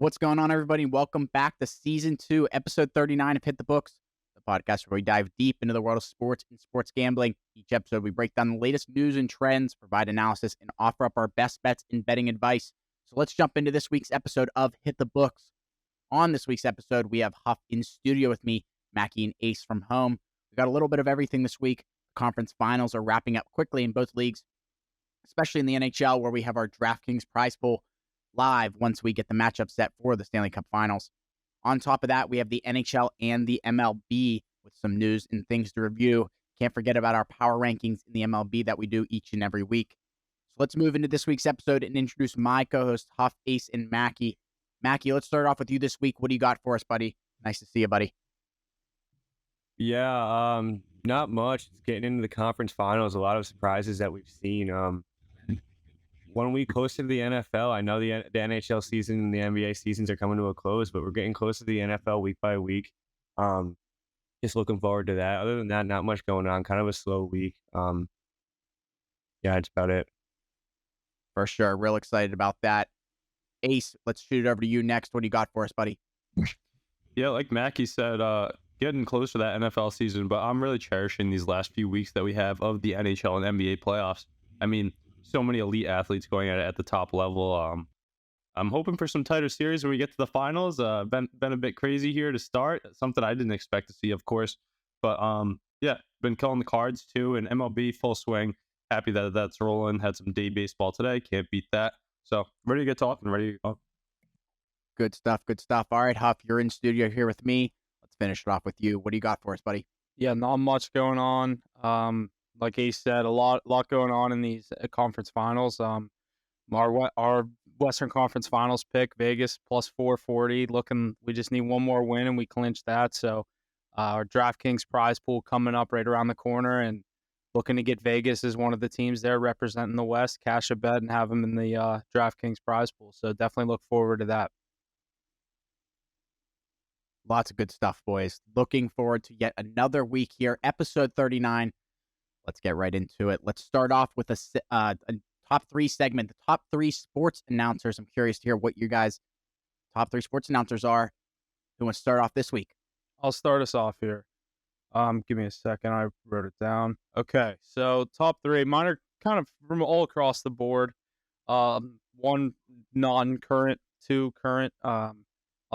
What's going on, everybody? Welcome back to Season 2, Episode 39 of Hit the Books, the podcast where we dive deep into the world of sports and sports gambling. Each episode, we break down the latest news and trends, provide analysis, and offer up our best bets and betting advice. So let's jump into this week's episode of Hit the Books. On this week's episode, we have Huff in studio with me, Mackie and Ace from home. We got a little bit of everything this week. Conference finals are wrapping up quickly in both leagues, especially in the NHL, where we have our DraftKings prize pool live once we get the matchup set for the Stanley Cup Finals. On top of that, we have the NHL and the MLB with some news and things to review. Can't forget about our power rankings in the MLB that we do each and every week. So let's move into this week's episode and introduce my co-hosts, Huff, Ace, and Mackie. Mackie, let's start off with you this week. What do you got for us, buddy? Nice to see you, buddy. Yeah, not much. It's getting into the conference finals. A lot of surprises that we've seen. 1 week close to the NFL. I know the NHL season and the NBA seasons are coming to a close, but we're getting close to the NFL week by week. Just looking forward to that. Other than that, not much going on. Kind of a slow week. Yeah, that's about it. For sure. Real excited about that. Ace, let's shoot it over to you next. What do you got for us, buddy? Yeah, like Mackie said, getting close to that NFL season, but I'm really cherishing these last few weeks that we have of the NHL and NBA playoffs. I mean, so many elite athletes going at the top level. I'm hoping for some tighter series when we get to the finals. Been a bit crazy here to start. Something I didn't expect to see, of course. But yeah, been calling the cards too, and MLB full swing. Happy that that's rolling. Had some day baseball today. Can't beat that. So ready to get talking. Ready to go. Good stuff. Good stuff. All right, Huff, you're in studio here with me. Let's finish it off with you. What do you got for us, buddy? Yeah, not much going on. Like Ace said, a lot going on in these conference finals. Our Western Conference Finals pick, Vegas plus 440. We just need one more win and we clinch that. So our DraftKings prize pool coming up right around the corner, and looking to get Vegas as one of the teams there representing the West, cash a bet and have them in the DraftKings prize pool. So definitely look forward to that. Lots of good stuff, boys. Looking forward to yet another week here, episode 39. Let's get right into it. Let's start off with a top three segment, the top three sports announcers. I'm curious to hear what you guys' top three sports announcers are. Who wants to start off this week? I'll start us off here. Give me a second. I wrote it down. Okay, so top three. Mine are kind of from all across the board. One non-current, two current. I'll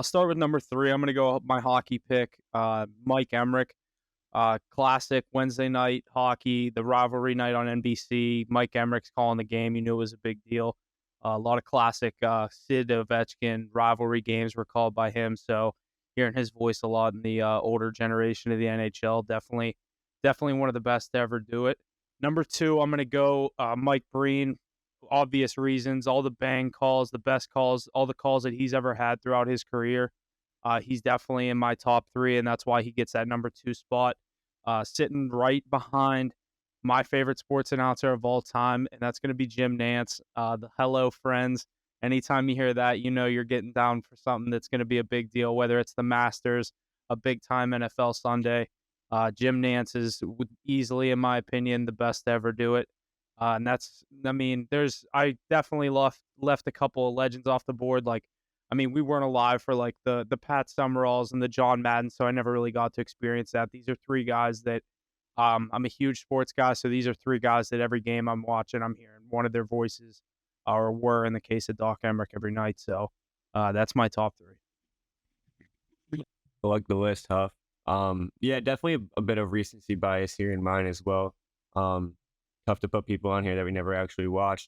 start with number three. I'm going to go my hockey pick, Mike Emmerich. Classic Wednesday night hockey, the rivalry night on NBC. Mike Emmerich's calling the game. You knew it was a big deal. A lot of classic Sid Ovechkin rivalry games were called by him. So hearing his voice a lot in the older generation of the NHL, definitely one of the best to ever do it. Number two, I'm going to go Mike Breen. Obvious reasons, all the bang calls, the best calls, all the calls that he's ever had throughout his career. He's definitely in my top three, and that's why he gets that number two spot. Sitting right behind my favorite sports announcer of all time, and that's going to be Jim Nantz. The Hello Friends. Anytime you hear that, you know you're getting down for something that's going to be a big deal, whether it's the Masters, a big-time NFL Sunday. Jim Nantz is easily, in my opinion, the best to ever do it. And I definitely left a couple of legends off the board. We weren't alive for like the Pat Summeralls and the John Madden, so I never really got to experience that. These are three guys that I'm a huge sports guy, so these are three guys that every game I'm watching, I'm hearing one of their voices, or were in the case of Doc Emmerich every night. So that's my top three. I like the list, Huff. Yeah, definitely a bit of recency bias here in mine as well. Tough to put people on here that we never actually watched.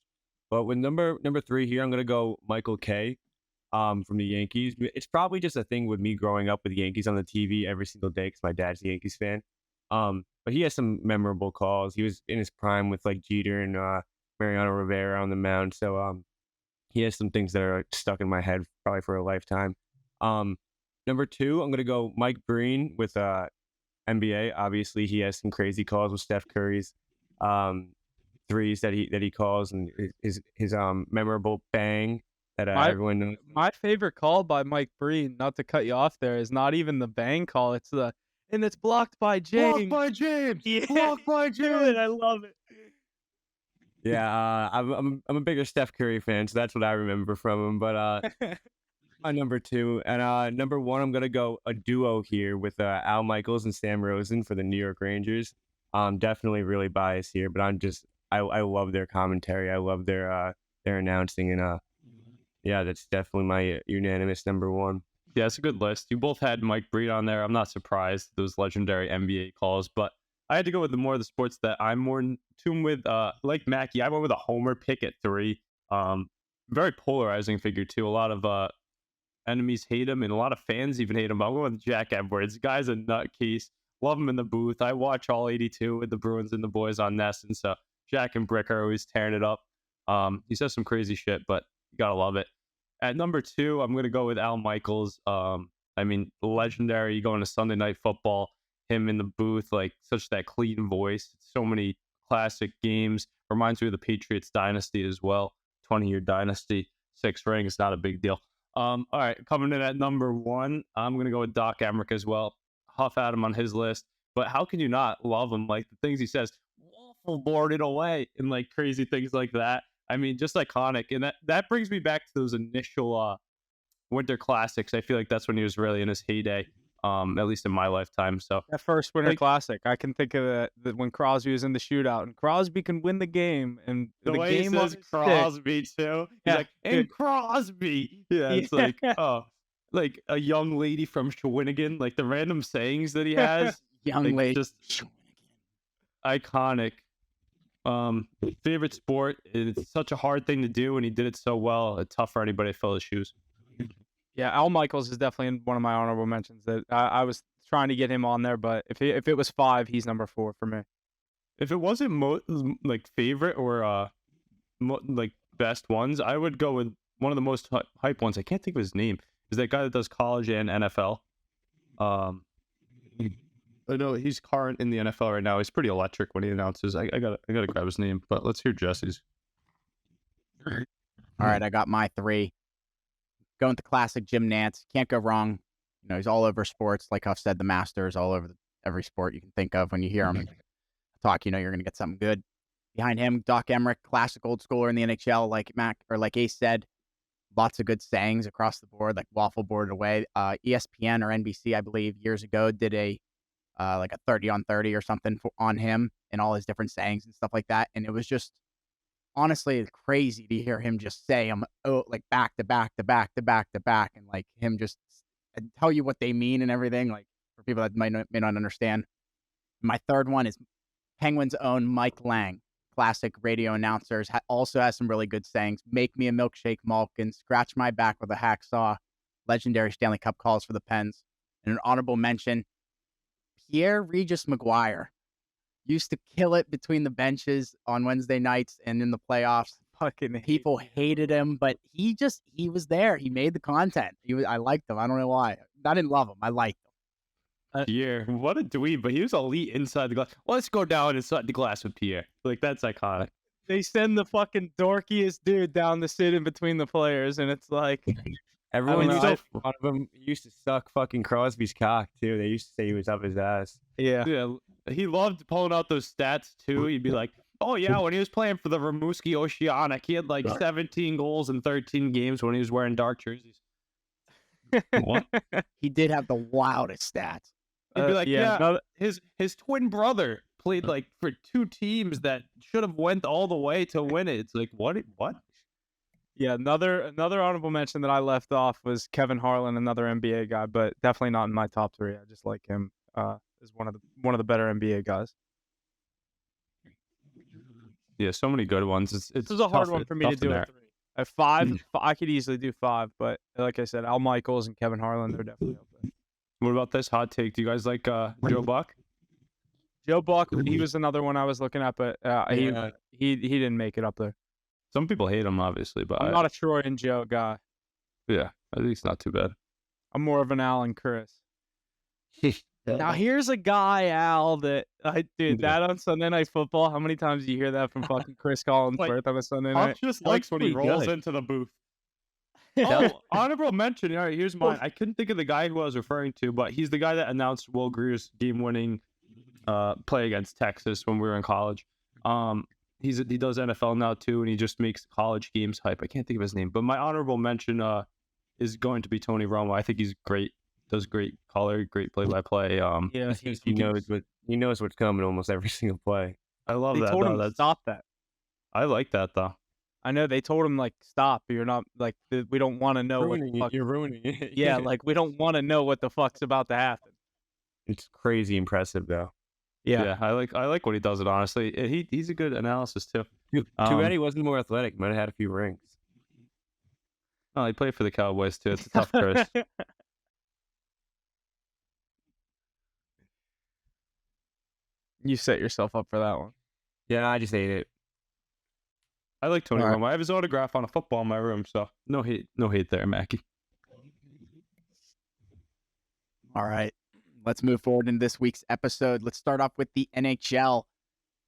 But with number three here, I'm gonna go Michael Kay. From the Yankees. It's probably just a thing with me growing up with the Yankees on the TV every single day because my dad's a Yankees fan. But he has some memorable calls. He was in his prime with like Jeter and Mariano Rivera on the mound. So he has some things that are stuck in my head probably for a lifetime. Number two, I'm gonna go Mike Breen with NBA. Obviously, he has some crazy calls with Steph Curry's threes that he calls, and his memorable bang that everyone knows. My favorite call by Mike Breen, not to cut you off there, is not even the bang call. It's it's blocked by James. Blocked by James. Yeah. Blocked by James. I love it. Yeah, I'm a bigger Steph Curry fan, so that's what I remember from him. But My number 2. And number 1, I'm gonna go a duo here with Al Michaels and Sam Rosen for the New York Rangers. Definitely really biased here, but I love their commentary. I love their announcing, and yeah, that's definitely my unanimous number 1. Yeah, it's a good list. You both had Mike Breed on there. I'm not surprised, those legendary NBA calls, but I had to go with the more of the sports that I'm more in tune with. Like Mackie, I went with a homer pick at 3. Very polarizing figure too. A lot of enemies hate him, and a lot of fans even hate him. I'm going with Jack Edwards. Guy's a nutcase. Love him in the booth. I watch all 82 with the Bruins and the boys on Nest, and so Jack and Brick are always tearing it up. He says some crazy shit, but you gotta love it. At number 2, I'm gonna go with Al Michaels. I mean, legendary. Going to Sunday Night Football, him in the booth, like such that clean voice. So many classic games. Reminds me of the Patriots dynasty as well. 20-year dynasty, 6 rings, not a big deal. All right, coming in at number 1, I'm gonna go with Doc Emmerich as well. Huff at him on his list, but how can you not love him? Like the things he says, waffle boarded away, and like crazy things like that. I mean, just iconic, and that brings me back to those initial Winter Classics. I feel like that's when he was really in his heyday, at least in my lifetime. So That first Winter Like- Classic, I can think of that when Crosby was in the shootout, and Crosby can win the game, and the the way game he says was sick. Crosby too, he's Yeah, like, and Crosby. Yeah, it's Yeah. like, oh, like a young lady from Shawinigan, like the random sayings that he has. Young Like, lady. just iconic. Favorite sport. It's such a hard thing to do, and he did it so well. It's tough for anybody to fill his shoes. Yeah, Al Michaels is definitely one of my honorable mentions. That I was trying to get him on there, but if it was 5, he's number 4 for me. If it wasn't like favorite or like best ones, I would go with one of the most hype ones. I can't think of his name. Is that guy that does college and NFL? I know he's current in the NFL right now. He's pretty electric when he announces. I gotta grab his name, but let's hear Jesse's. All right, I got my 3. Going with the classic Jim Nantz. Can't go wrong. You know, he's all over sports. Like I've said, the Masters, all over every sport you can think of. When you hear him talk, you know you're going to get something good. Behind him, Doc Emmerich, classic old schooler in the NHL, like like Ace said. Lots of good sayings across the board, like waffle boarded away. ESPN or NBC, I believe, years ago did a like a 30 on 30 or something on him and all his different sayings and stuff like that. And it was just honestly crazy to hear him just say them like back to back to back to back to back, and like him just tell you what they mean and everything. Like for people that may not understand. My third one is Penguins' own Mike Lang, classic radio announcers. Also has some really good sayings. Make me a milkshake, Malkin. Scratch my back with a hacksaw. Legendary Stanley Cup calls for the Pens. And an honorable mention, Pierre Regis Maguire. Used to kill it between the benches on Wednesday nights and in the playoffs. Fucking People hated him, but he was there. He made the content. I liked him. I don't know why. I didn't love him. I liked him. Pierre, what a dweeb, but he was elite inside the glass. Let's go down inside the glass with Pierre. Like that's iconic. They send the fucking dorkiest dude down to sit in between the players, and it's like Everyone know, used I- to one of them used to suck fucking Crosby's cock too. They used to say he was up his ass. yeah. Yeah, he loved pulling out those stats too. He'd be like, "Oh yeah, when he was playing for the Rimouski Oceanic, he had like 17 goals in 13 games when he was wearing dark jerseys." What? He did have the wildest stats. He'd be like, "Yeah, another- his twin brother played like for 2 teams that should have went all the way to win it." It's like, what? Yeah, another honorable mention that I left off was Kevin Harlan, another NBA guy, but definitely not in my top 3. I just like him as one of the better NBA guys. Yeah, so many good ones. It's This is a hard tough- one for me to tough do narrow. at 3. At 5, I could easily do 5, but like I said, Al Michaels and Kevin Harlan, they're definitely up there. What about this hot take? Do you guys like Joe Buck? Joe Buck, he was another one I was looking at, but Yeah. he didn't make it up there. Some people hate him, obviously, but I'm not a Troy and Joe guy. yeah, I think it's not too bad. I'm more of an Al and Chris. Now here's a guy, Al, that that on Sunday Night Football. How many times do you hear that from fucking Chris Collinsworth on a Sunday night? Just That's likes when he pretty rolls good. into the booth. Oh, honorable mention. All right, here's mine. I couldn't think of the guy who I was referring to, but he's the guy that announced Will Greer's game-winning play against Texas when we were in college. He does NFL now too, and he just makes college games hype. I can't think of his name, but my honorable mention is going to be Tony Romo. I think he's great. Does great color, great play-by-play. Yeah, He knows what's coming almost every single play. I love they that. told though. him to That's stop that. I like that though. I know they told him like stop. You're not like we don't want to know what the fuck. You're ruining it. Yeah, like we don't want to know what the fuck's about to happen. It's crazy impressive though. Yeah, I like what he does. It honestly, he's a good analysis too. Too bad he wasn't more athletic. Might have had a few rings. Oh, he played for the Cowboys too. It's a tough curse. You set yourself up for that one. Yeah, I just ate it. I like Tony All right. Romo. I have his autograph on a football in my room, so no hate there, Mackie. All right. Let's move forward in this week's episode. Let's start off with the NHL.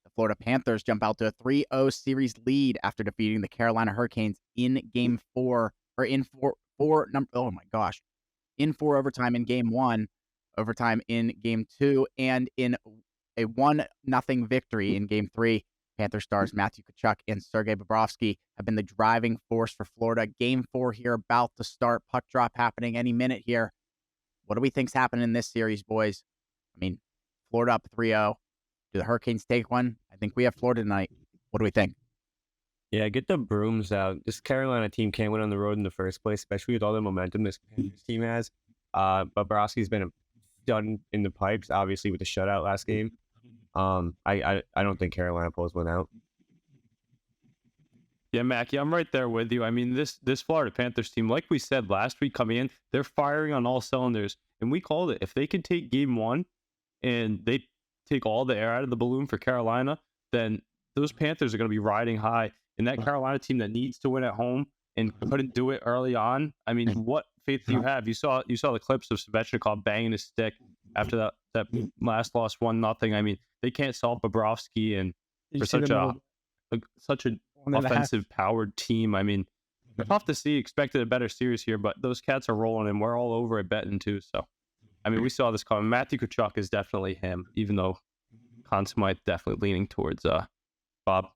The Florida Panthers jump out to a 3-0 series lead after defeating the Carolina Hurricanes in Game 4, or in in 4 overtime in Game 1, overtime in Game 2, and in a 1-0 victory in Game 3. Panther stars Matthew Tkachuk and Sergei Bobrovsky have been the driving force for Florida. Game 4 here about to start. Puck drop happening any minute here. What do we think's happening in this series, boys? I mean, Florida up 3-0. Do the Hurricanes take one? I think we have Florida tonight. What do we think? Yeah, get the brooms out. This Carolina team can't win on the road in the first place, especially with all the momentum this team has. Bobrovsky's been a stud in the pipes, obviously with the shutout last game. I don't think Carolina pulls one out. Yeah, Mackie, I'm right there with you. I mean, this Florida Panthers team, like we said last week coming in, they're firing on all cylinders. And we called it. If they can take Game 1 and they take all the air out of the balloon for Carolina, then those Panthers are going to be riding high. And that Carolina team that needs to win at home and couldn't do it early on, I mean, what faith do you have? You saw the clips of Svechnikov banging his stick after that last loss 1-0. I mean, they can't stop Bobrovsky, and for such an offensive powered team. I mean, tough to see. Expected a better series here, but those cats are rolling, and we're all over it betting too. So, I mean, we saw this coming. Matthew Tkachuk is definitely him, even though Consummate definitely leaning towards Bob.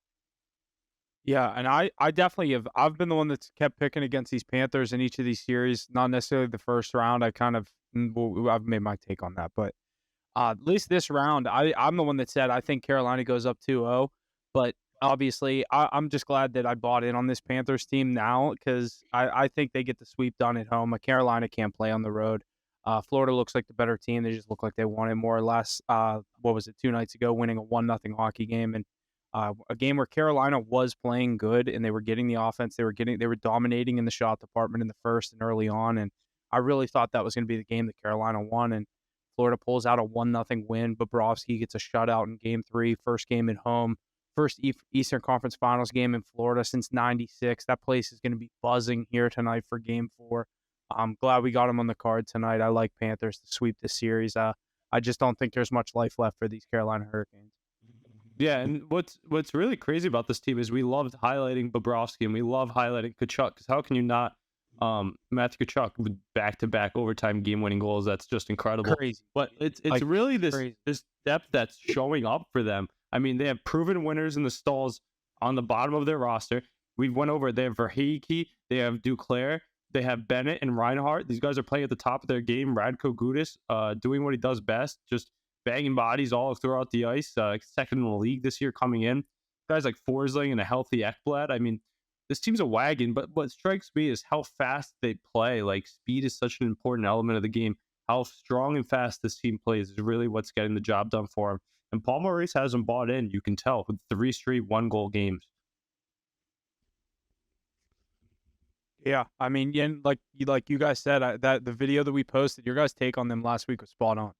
Yeah, and I definitely have. I've been the one that's kept picking against these Panthers in each of these series. Not necessarily the first round. I've made my take on that, but at least this round, I'm the one that said I think Carolina goes up 2-0. But obviously, I'm just glad that I bought in on this Panthers team now because I think they get the sweep done at home. Carolina can't play on the road. Florida looks like the better team. They just look like they won it more or less. What was it, 2 nights ago, winning a 1-0 hockey game, and a game where Carolina was playing good and they were getting the offense. They were dominating in the shot department in the first and early on. And I really thought that was going to be the game that Carolina won. And Florida pulls out a 1-0 win. Bobrovsky gets a shutout in Game 3, first game at home, first Eastern Conference Finals game in Florida since '96. That place is going to be buzzing here tonight for Game 4. I'm glad we got him on the card tonight. I like Panthers to sweep this series. I just don't think there's much life left for these Carolina Hurricanes. Yeah, and what's really crazy about this team is we loved highlighting Bobrovsky and we love highlighting Tkachuk, because how can you not? Matthew Tkachuk with back-to-back overtime game-winning goals. That's just incredible. Crazy. But it's like, really this depth that's showing up for them. I mean, they have proven winners in the stalls on the bottom of their roster. We went over it. They have Verhaeghe, they have Duclair, they have Bennett and Reinhart. These guys are playing at the top of their game. Radko Gudas doing what he does best, just banging bodies all throughout the ice. Second in the league this year coming in. Guys like Forsling and a healthy Ekblad. I mean, this team's a wagon, but what strikes me is how fast they play. Like, speed is such an important element of the game. How strong and fast this team plays is really what's getting the job done for them. And Paul Maurice hasn't bought in, you can tell, with 3 straight 1-goal games. Yeah, I mean, like you guys said, that the video that we posted, your guys' take on them last week was spot on.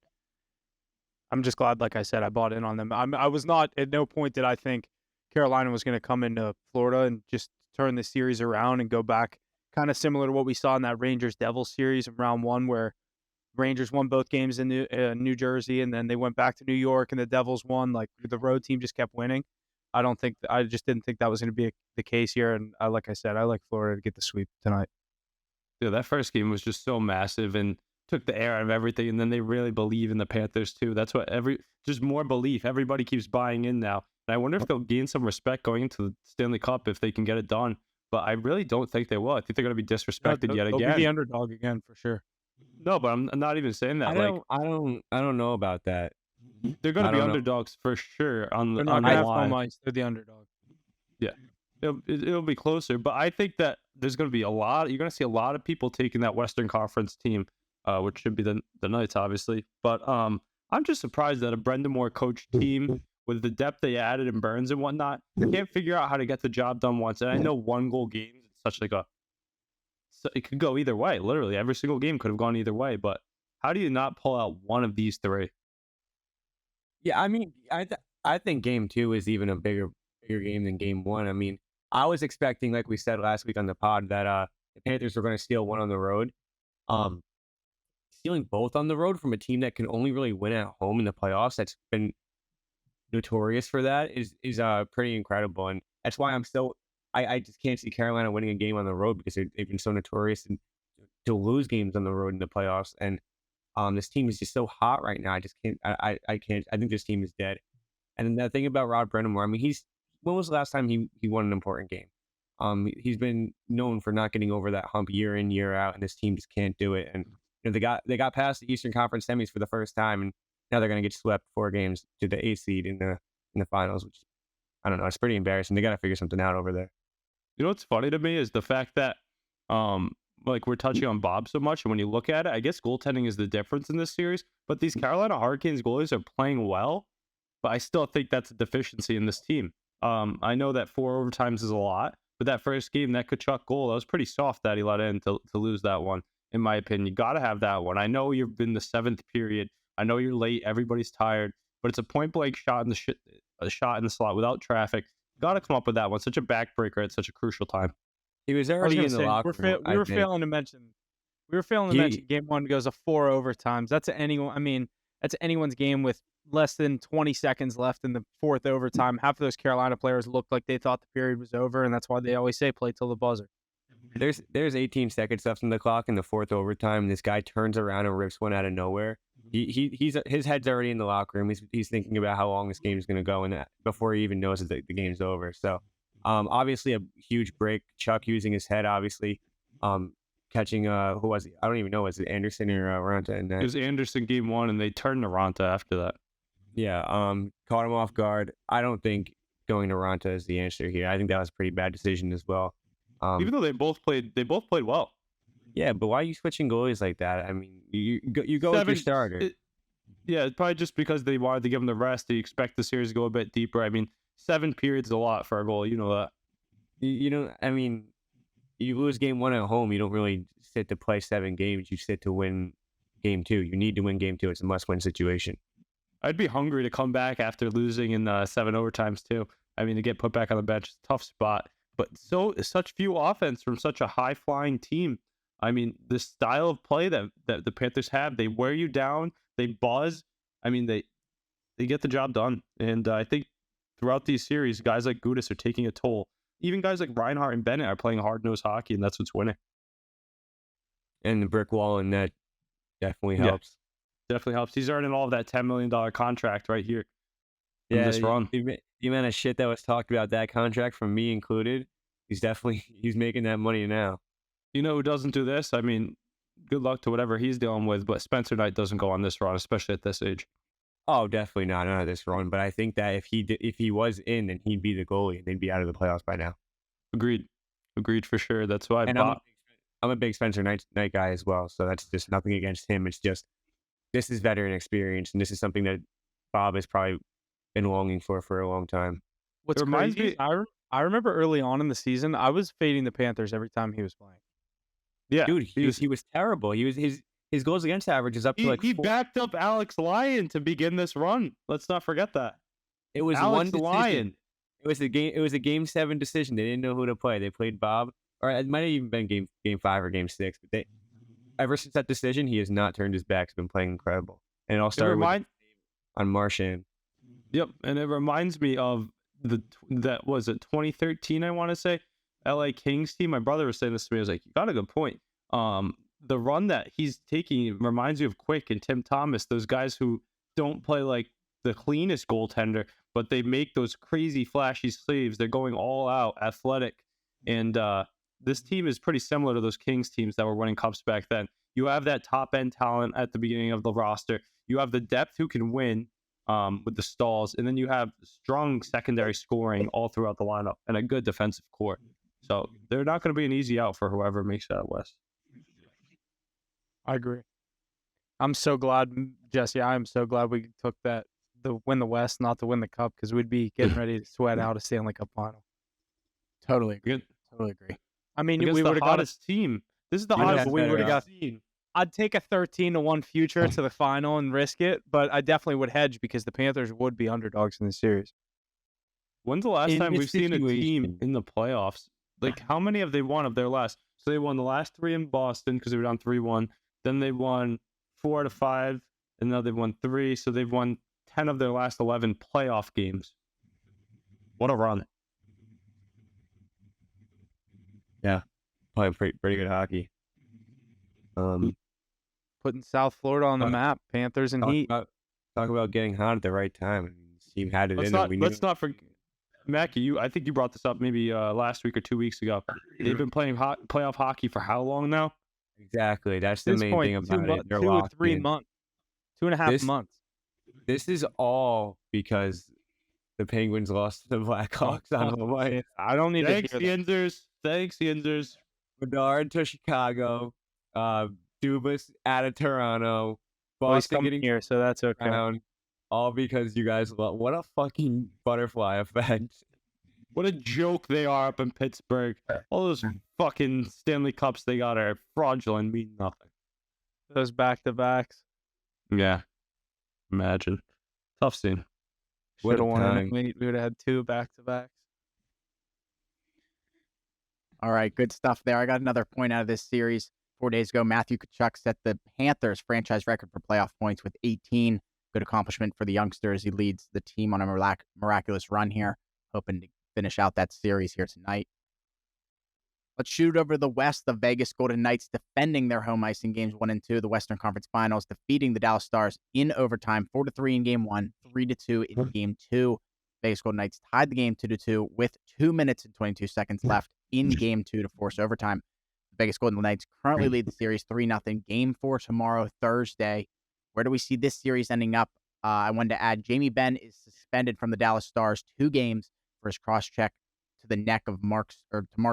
I'm just glad, like I said, I bought in on them. I was not, at no point did I think Carolina was going to come into Florida and just turn the series around and go back, kind of similar to what we saw in that Rangers-Devils series in round 1, where Rangers won both games in New Jersey, and then they went back to New York, and the Devils won. Like, the road team just kept winning. I just didn't think that was going to be the case here. And like I said, I like Florida to get the sweep tonight. Yeah, that first game was just so massive and took the air out of everything. And then they really believe in the Panthers too. That's what just more belief. Everybody keeps buying in now. And I wonder if they'll gain some respect going into the Stanley Cup if they can get it done. but I really don't think they will. I think they're going to be No, disrespected yet they'll be again. the underdog again for sure. No, but I'm not even saying that. I don't know about that. They're going I to be don't know. underdogs for sure on They're the not gonna have line. home ice. They're the underdog. Yeah, it'll be closer, but I think that there's going to be a lot. You're going to see a lot of people taking that Western Conference team, which should be the Knights, obviously. But I'm just surprised that a Brendan Moore coached team with the depth they added in Burns and whatnot can't figure out how to get the job done once. And I know 1-goal games, it's such like it could go either way. Literally, every single game could have gone either way. But how do you not pull out one of these three? Yeah, I mean, I think game 2 is even a bigger game than game 1. I mean, I was expecting, like we said last week on the pod, that the Panthers were going to steal one on the road. Stealing both on the road from a team that can only really win at home in the playoffs, that's been notorious for that, is pretty incredible. And that's why I just can't see Carolina winning a game on the road, because they've been so notorious to lose games on the road in the playoffs. And this team is just so hot right now. I just can't. I can't. I think this team is dead. And the thing about Rod Brind'Amour, I mean, when was the last time he won an important game? He's been known for not getting over that hump year in, year out, and this team just can't do it. And they got past the Eastern Conference semis for the first time, and now they're going to get swept 4 games to the 8th seed in the finals, which, I don't know, it's pretty embarrassing. They got to figure something out over there. You know what's funny to me is the fact that like we're touching on Bob so much, and when you look at it, I guess goaltending is the difference in this series. But these Carolina Hurricanes goalies are playing well, but I still think that's a deficiency in this team. I know that 4 overtimes is a lot, but that first game, that Kachuk goal, that was pretty soft that he let in to lose that one, in my opinion. You got to have that one. I know you've been the 7th period. I know you're late. Everybody's tired, but it's a point-blank shot in a shot in the slot without traffic. Got to come up with that one. Such a backbreaker at such a crucial time. He was already in the locker room. We were failing to mention game 1 goes to 4 overtimes. That's anyone's game with less than 20 seconds left in the 4th overtime. Half of those Carolina players looked like they thought the period was over, and that's why they always say play till the buzzer. There's 18 seconds left in the clock in the 4th overtime. This guy turns around and rips one out of nowhere. His head's already in the locker room. He's thinking about how long this game is going to go, and before he even knows that the game's over. So, obviously a huge break. Chuck using his head, obviously, catching who was he? I don't even know. Was it Anderson or Ranta? It was Anderson game 1, and they turned to Ranta after that. Yeah, caught him off guard. I don't think going to Ranta is the answer here. I think that was a pretty bad decision as well. Even though they both played well. Yeah, but why are you switching goalies like that? I mean, you go with your starter. It's probably just because they wanted to give him the rest. They expect the series to go a bit deeper. I mean, 7 periods is a lot for a goal. You know that. You know, I mean, you lose game 1 at home. You don't really sit to play 7 games. You sit to win game 2. You need to win game 2. It's a must-win situation. I'd be hungry to come back after losing in 7 overtimes too. I mean, to get put back on the bench, is a tough spot. But such few offense from such a high-flying team. I mean, the style of play that the Panthers have, they wear you down, they buzz. I mean, they get the job done. And I think throughout these series, guys like Gudas are taking a toll. Even guys like Reinhart and Bennett are playing hard-nosed hockey, and that's what's winning. And the brick wall in net definitely helps. Yeah, definitely helps. He's earning all of that $10 million contract right here in this run. The amount of shit that was talked about that contract, from me included, he's making that money now. You know who doesn't do this? I mean, good luck to whatever he's dealing with, but Spencer Knight doesn't go on this run, especially at this age. Oh, definitely not this run. But I think that if he was in, then he'd be the goalie, and they'd be out of the playoffs by now. Agreed for sure. That's why. And I'm a big Spencer Knight guy as well. So that's just nothing against him. It's just, this is veteran experience, and this is something that Bob has probably been longing for a long time. What's crazy? I remember early on in the season, I was fading the Panthers every time he was playing. Yeah, dude, he was terrible. He was his goals against average is up to he backed up Alex Lyon to begin this run. Let's not forget that. It was Alex one Lyon. It was a game 7 decision. They didn't know who to play. They played Bob, or it might have even been game 5 or game 6. But ever since that decision, he has not turned his back. He's been playing incredible. And it all started on Marchand. Yep, and it reminds me of that was it 2013, I want to say, LA Kings team. My brother was saying this to me. I was like, you got a good point. The run that he's taking reminds me of Quick and Tim Thomas, those guys who don't play like the cleanest goaltender, but they make those crazy flashy saves. They're going all out, athletic, And this team is pretty similar to those Kings teams that were winning cups back then. You have that top-end talent at the beginning of the roster. You have the depth who can win with the stalls, and then you have strong secondary scoring all throughout the lineup and a good defensive core. So they're not going to be an easy out for whoever makes that West. I agree. I'm so glad, Jesse. I am so glad we took that to win the West, not to win the Cup, because we'd be getting ready to sweat out a Stanley Cup final. Totally agree. Totally agree. I mean, Against we the would have got hottest team. This is the You'd hottest have we better would have got. odds. I'd take a 13-1 future to the final and risk it, but I definitely would hedge because the Panthers would be underdogs in the series. When's the last In time this we've seen a team situation- in the playoffs? Like, how many have they won of their last? So they won the last 3 in Boston because they were down 3-1. Then they won 4 out of 5, and now they've won 3. So they've won 10 of their last 11 playoff games. What a run! Yeah, probably pretty good hockey. Putting South Florida on the Uh, map, Panthers and Heat. Talk about getting hot at the right time. I mean, this team had it in it. We Let's knew. not forget. Mackie, I think you brought this up maybe last week or 2 weeks ago. They've been playing playoff hockey for how long now? Exactly. That's the At this main point, thing about it. They're 2 or locked 3 in. months, 2.5 months. This is all because the Penguins lost to the Blackhawks on home ice. I don't need Thanks, to the hear that. Yinzers. Thanks, the Yinzers. Bedard to Chicago. Dubas out of Toronto. Well, he's Boston coming getting here, so that's okay. down. All because you guys love. What a fucking butterfly effect. What a joke they are up in Pittsburgh. All those fucking Stanley Cups they got are fraudulent, mean nothing. Those back-to-backs. Yeah. Imagine. Tough scene. What Should a have won time. it. We would have had 2 back-to-backs. All right, good stuff there. I got another point out of this series. 4 days ago, Matthew Tkachuk set the Panthers franchise record for playoff points with 18. Good accomplishment for the youngster as he leads the team on a miraculous run here. Hoping to finish out that series here tonight. Let's shoot over the West. The Vegas Golden Knights defending their home ice in games 1 and 2, the Western Conference Finals, defeating the Dallas Stars in overtime, 4-3 in game 1, 3-2 in game 2. Vegas Golden Knights tied the game 2-2 with 2 minutes and 22 seconds left in game 2 to force overtime. The Vegas Golden Knights currently lead the series 3-0. Game 4 tomorrow, Thursday. Where do we see this series ending up? I wanted to add Jamie Benn is suspended from the Dallas Stars 2 games for his cross-check to the neck of Mark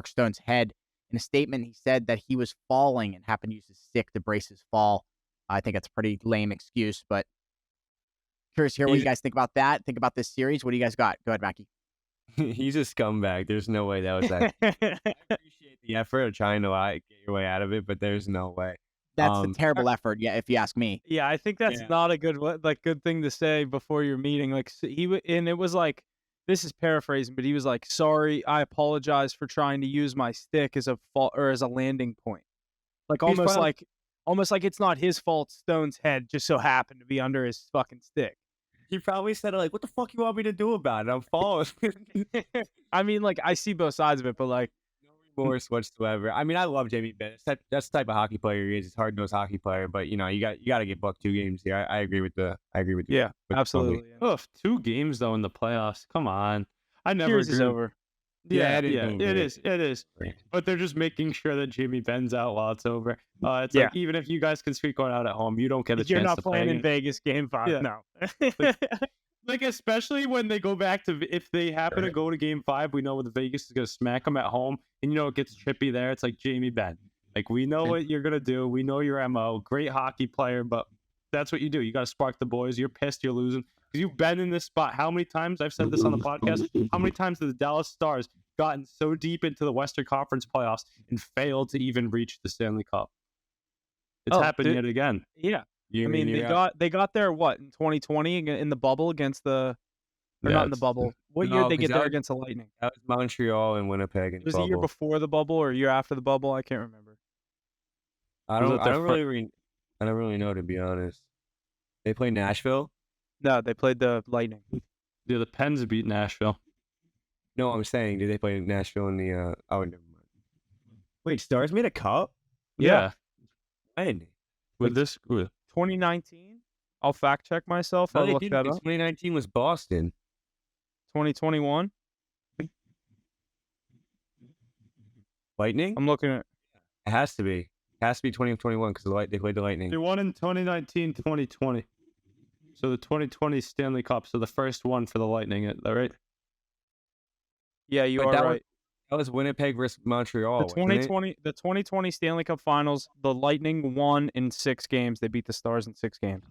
Stone's head. In a statement, he said that he was falling and happened to use his stick to brace his fall. I think that's a pretty lame excuse, but curious to hear what you guys think about that. Think about this series. What do you guys got? Go ahead, Mackie. He's a scumbag. There's no way that was that. I appreciate the effort of trying to get your way out of it, but there's no way. That's a terrible effort, yeah, if you ask me. Yeah, I think that's not a good thing to say before your meeting. Like and it was like, this is paraphrasing, but he was like, "Sorry, I apologize for trying to use my stick as a fault or as a landing point." Like almost like it's not his fault. Stone's head just so happened to be under his fucking stick. He probably said, like, what the fuck you want me to do about it? I'm falling. I mean, like, I see both sides of it, but like, no remorse whatsoever. I mean, I love Jamie Benn. That's the type of hockey player he is. He's a hard-nosed hockey player, but you got to get bucked 2 games here. I agree with the. Yeah, with absolutely. Oh, 2 games though in the playoffs. Come on. I never Series is agree. over. Yeah, it is yeah, over. it is. But they're just making sure that Jamie Benn's out while it's over. It's Yeah. like, even if you guys can sweep going out at home, you don't get a You're chance not to playing play in Vegas Game 5. Yeah. No. Like, especially when they go back to, if they happen to go to game 5, we know the Vegas is going to smack them at home. And, it gets trippy there. It's like Jamie Benn. Like, we know what you're going to do. We know your MO. Great hockey player, but that's what you do. You got to spark the boys. You're pissed you're losing. Because you've been in this spot. How many times? I've said this on the podcast. How many times have the Dallas Stars gotten so deep into the Western Conference playoffs and failed to even reach the Stanley Cup? It's happened yet again. Yeah. They got there, what, in 2020 in the bubble against the – or not in the bubble. What year did they get there against the Lightning? That was Montreal and Winnipeg. It was the year before the bubble or a year after the bubble? I can't remember. I don't really know, to be honest. They play Nashville? No, they played the Lightning. Yeah, the Pens beat Nashville. No, I'm saying, did they play Nashville in the oh, never mind. Wait, Stars made a cup? Yeah. When? With this 2019? I'll fact check myself. No, I'll they look didn't, that because up. 2019 was Boston. 2021? Lightning? I'm looking at. It has to be. It has to be 2021 because they played the Lightning. They won in 2019, 2020. So the 2020 Stanley Cup. So the first one for the Lightning. Is that right? Yeah, you But are right. That was Winnipeg versus Montreal. The wasn't it? 2020 Stanley Cup Finals, the Lightning won in 6 games. They beat the Stars in 6 games.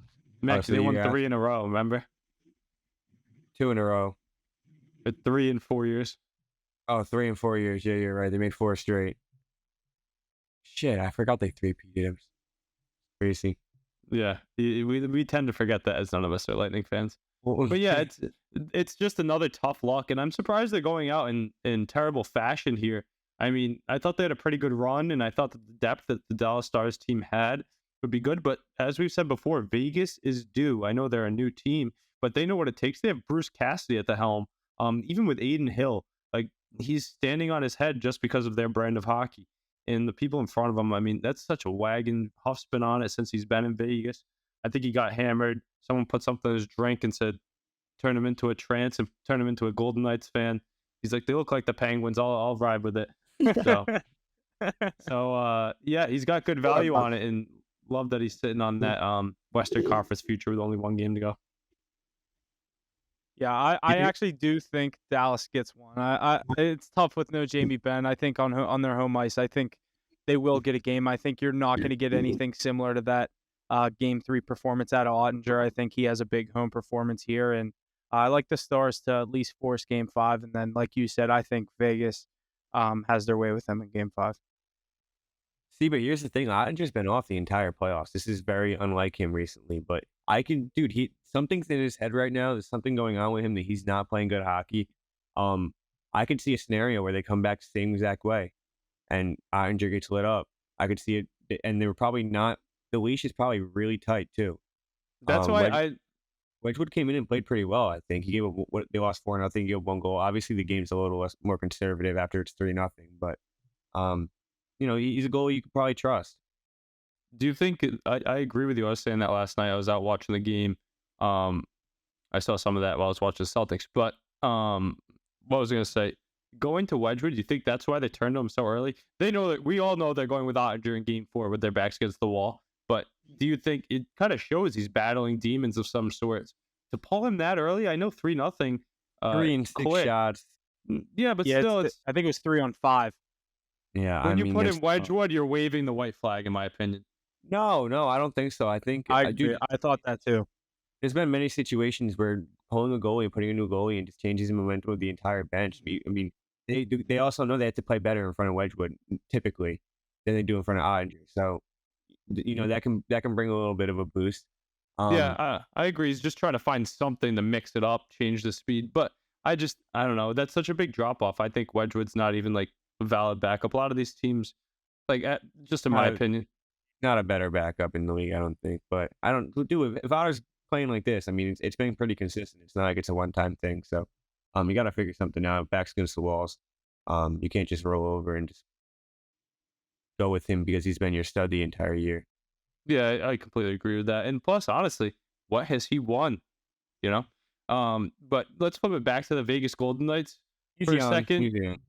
Max, so they won yeah. 3 in a row, remember? 2 in a row. Or 3 in 4 years. Oh, 3 in 4 years. Yeah, you're right. They made 4 straight. Shit, I forgot they 3-peated him. Crazy. Yeah, we tend to forget that as none of us are Lightning fans. But yeah, it's just another tough luck, and I'm surprised they're going out in terrible fashion here. I mean, I thought they had a pretty good run, and I thought that the depth that the Dallas Stars team had would be good. But as we've said before, Vegas is due. I know they're a new team, but they know what it takes. They have Bruce Cassidy at the helm. Even with Aiden Hill, like he's standing on his head just because of their brand of hockey. And the people in front of him, I mean, that's such a wagon Huff spin on it since he's been in Vegas. I think he got hammered. Someone put something in his drink and said, turn him into a trance and turn him into a Golden Knights fan. He's like, they look like the Penguins. I'll ride with it. So yeah, he's got good value on it, and love that he's sitting on that Western Conference future with only 1 game to go. Yeah, I actually do think Dallas gets one. It's tough with no Jamie Benn. I think on their home ice, I think they will get a game. I think you're not going to get anything similar to that Game 3 performance out of Ottinger. I think he has a big home performance here, and I like the Stars to at least force Game 5. And then, like you said, I think Vegas has their way with them in Game 5. See, but here's the thing. Ottinger's been off the entire playoffs. This is very unlike him recently. But something's in his head right now. There's something going on with him that he's not playing good hockey. I could see a scenario where they come back the same exact way, and Ottinger gets lit up. I could see it, and they were probably not. The leash is probably really tight too. That's why Wedgwood came in and played pretty well. I think he gave they lost 4-0. He gave 1 goal. Obviously, the game's a little more conservative after it's 3-0. But he's a goalie you could probably trust. Do you think I agree with you? I was saying that last night. I was out watching the game. I saw some of that while I was watching the Celtics. But what was I going to say? Going to Wedgwood, do you think that's why they turned to him so early? They know that we all know they're going with Ottinger in Game 4 with their backs against the wall. But do you think it kind of shows he's battling demons of some sorts? To pull him that early, I know 3-0. 3 and 6 shots. Yeah, but still, I think it was 3 on 5. Yeah, when you put in Wedgwood, you're waving the white flag, in my opinion. No, I don't think so. I think I thought that too. There's been many situations where pulling a goalie and putting a new goalie and just changes the momentum of the entire bench. I mean, they also know they have to play better in front of Wedgwood typically than they do in front of Ottinger. So, that can bring a little bit of a boost. I agree. He's just trying to find something to mix it up, change the speed. But I don't know. That's such a big drop off. I think Wedgwood's not even like a valid backup. A lot of these teams, just in my opinion, not a better backup in the league, I don't think. But I don't do if Otter's playing like this. I mean, it's been pretty consistent. It's not like it's a one-time thing. So, you got to figure something out. Backs against the walls. You can't just roll over and just go with him because he's been your stud the entire year. Yeah, I completely agree with that. And plus, honestly, what has he won? But let's flip it back to the Vegas Golden Knights for a second.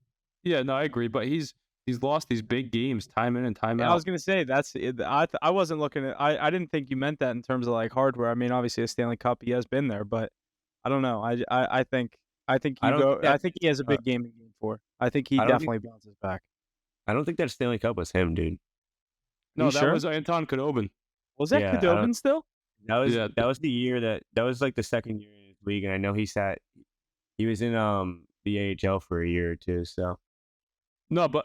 Yeah, no, I agree. But he's lost these big games time in and time out. I was gonna say that's it. I wasn't looking at. I didn't think you meant that in terms of like hardware. I mean, obviously a Stanley Cup, he has been there, but I don't know. I think he has a big game in Game 4. I think he definitely bounces back. I don't think that Stanley Cup was him, dude. No, that was Anton Khudobin. Was that Khudobin still? That was the year that was like the second year in his league, and I know he was in the AHL for a year or two. So no, but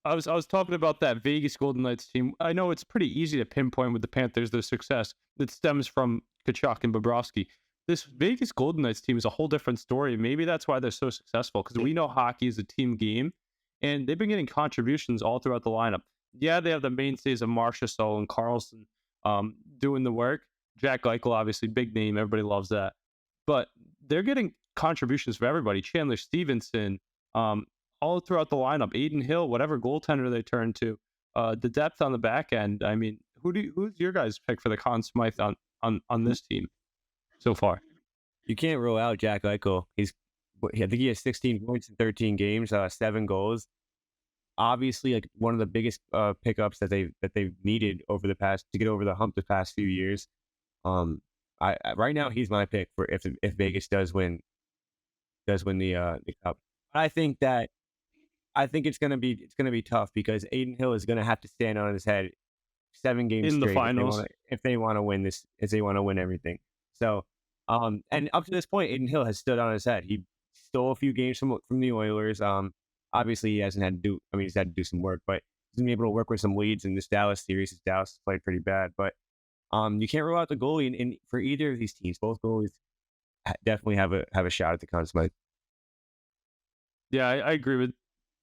I was talking about that Vegas Golden Knights team. I know it's pretty easy to pinpoint with the Panthers their success that stems from Tkachuk and Bobrovsky. This Vegas Golden Knights team is a whole different story. Maybe that's why they're so successful, because we know hockey is a team game, and they've been getting contributions all throughout the lineup. Yeah, they have the mainstays of Marchessault and Carlson doing the work. Jack Eichel, obviously, big name. Everybody loves that. But they're getting contributions from everybody. Chandler Stevenson, all throughout the lineup. Aiden Hill, whatever goaltender they turn to. The depth on the back end. I mean, who's your guys' pick for the Conn Smythe on this team so far? You can't rule out Jack Eichel. I think he has 16 points in 13 games, 7 goals. obviously like one of the biggest pickups that they've needed over the past to get over the hump the past few years. Right now he's my pick for if Vegas does win the cup. I think it's gonna be tough because Aiden Hill is gonna have to stand on his head 7 games in the straight finals. if they want to win this, if they want to win everything. So, and up to this point, Aiden Hill has stood on his head. He stole a few games from the Oilers. Obviously he hasn't had to do. I mean, he's had to do some work, but he's been able to work with some leads in this Dallas series. Dallas has played pretty bad, but you can't rule out the goalie. And for either of these teams, both goalies definitely have a shot at the Conn Smythe. Yeah, I agree with.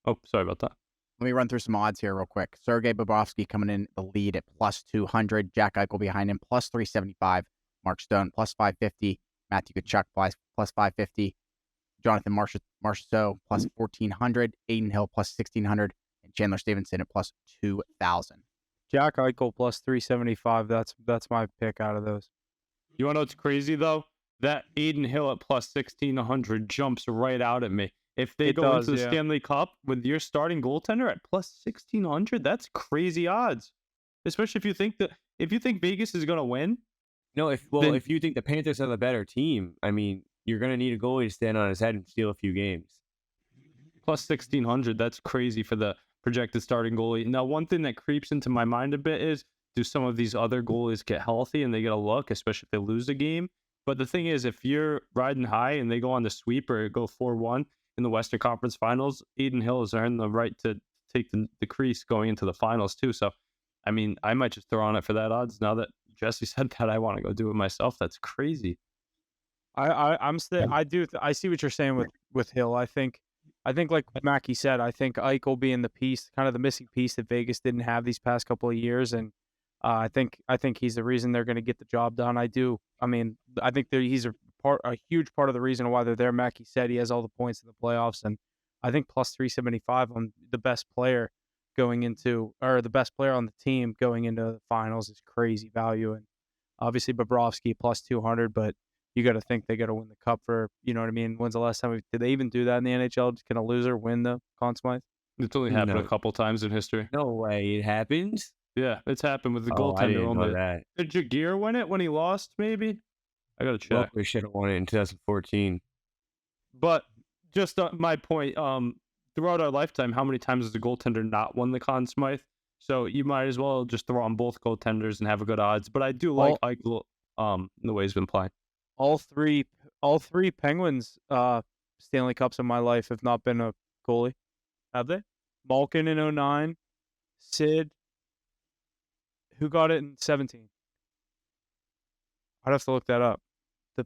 Oh, sorry about that. Let me run through some odds here real quick. Sergei Bobrovsky coming in the lead at plus 200. Jack Eichel behind him, plus 375. Mark Stone, plus 550. Matthew Tkachuk, plus 550. Jonathan Marchessault, plus 1,400. Aiden Hill, plus 1,600. And Chandler Stevenson at plus 2,000. Jack Eichel plus 375. That's my pick out of those. You want to know what's crazy, though? That Aiden Hill at plus 1,600 jumps right out at me. If they go into the Stanley Cup with your starting goaltender at plus 1,600, that's crazy odds. Especially if you think Vegas is going to win. No, if you think the Panthers are the better team, I mean, you're going to need a goalie to stand on his head and steal a few games. Plus 1,600, that's crazy for the projected starting goalie. Now, one thing that creeps into my mind a bit is, do some of these other goalies get healthy and they get a look, especially if they lose a game? But the thing is, if you're riding high and they go on the sweep or go 4-1 in the Western Conference Finals, Aiden Hill has earned the right to take the crease going into the finals too. So, I mean, I might just throw on it for that odds. Now that Jesse said that, I want to go do it myself. That's crazy. I see what you're saying with Hill. I think like Mackie said, I think Eichel being the piece, kind of the missing piece that Vegas didn't have these past couple of years, and I think he's the reason they're going to get the job done. I think he's a huge part of the reason why they're there. Mackie said he has all the points in the playoffs, and I think plus 375 on the best player the best player on the team going into the finals is crazy value. And obviously Bobrovsky plus 200, but you got to think they got to win the cup for, you know what I mean? When's the last time did they even do that in the NHL? Can a loser win the Conn Smythe? It's only happened a couple times in history. No way, it happens. Yeah, it's happened with the goaltender. I didn't know that. Did Jagier win it when he lost? Maybe. I gotta check. Well, we should have won it in 2014. But just my point. Throughout our lifetime, how many times has the goaltender not won the Conn Smythe? So you might as well just throw on both goaltenders and have a good odds. But I do like Eichel, the way he's been playing. All three Penguins Stanley Cups in my life have not been a goalie. Have they? Malkin in 2009, Sid. Who got it in 2017? I'd have to look that up.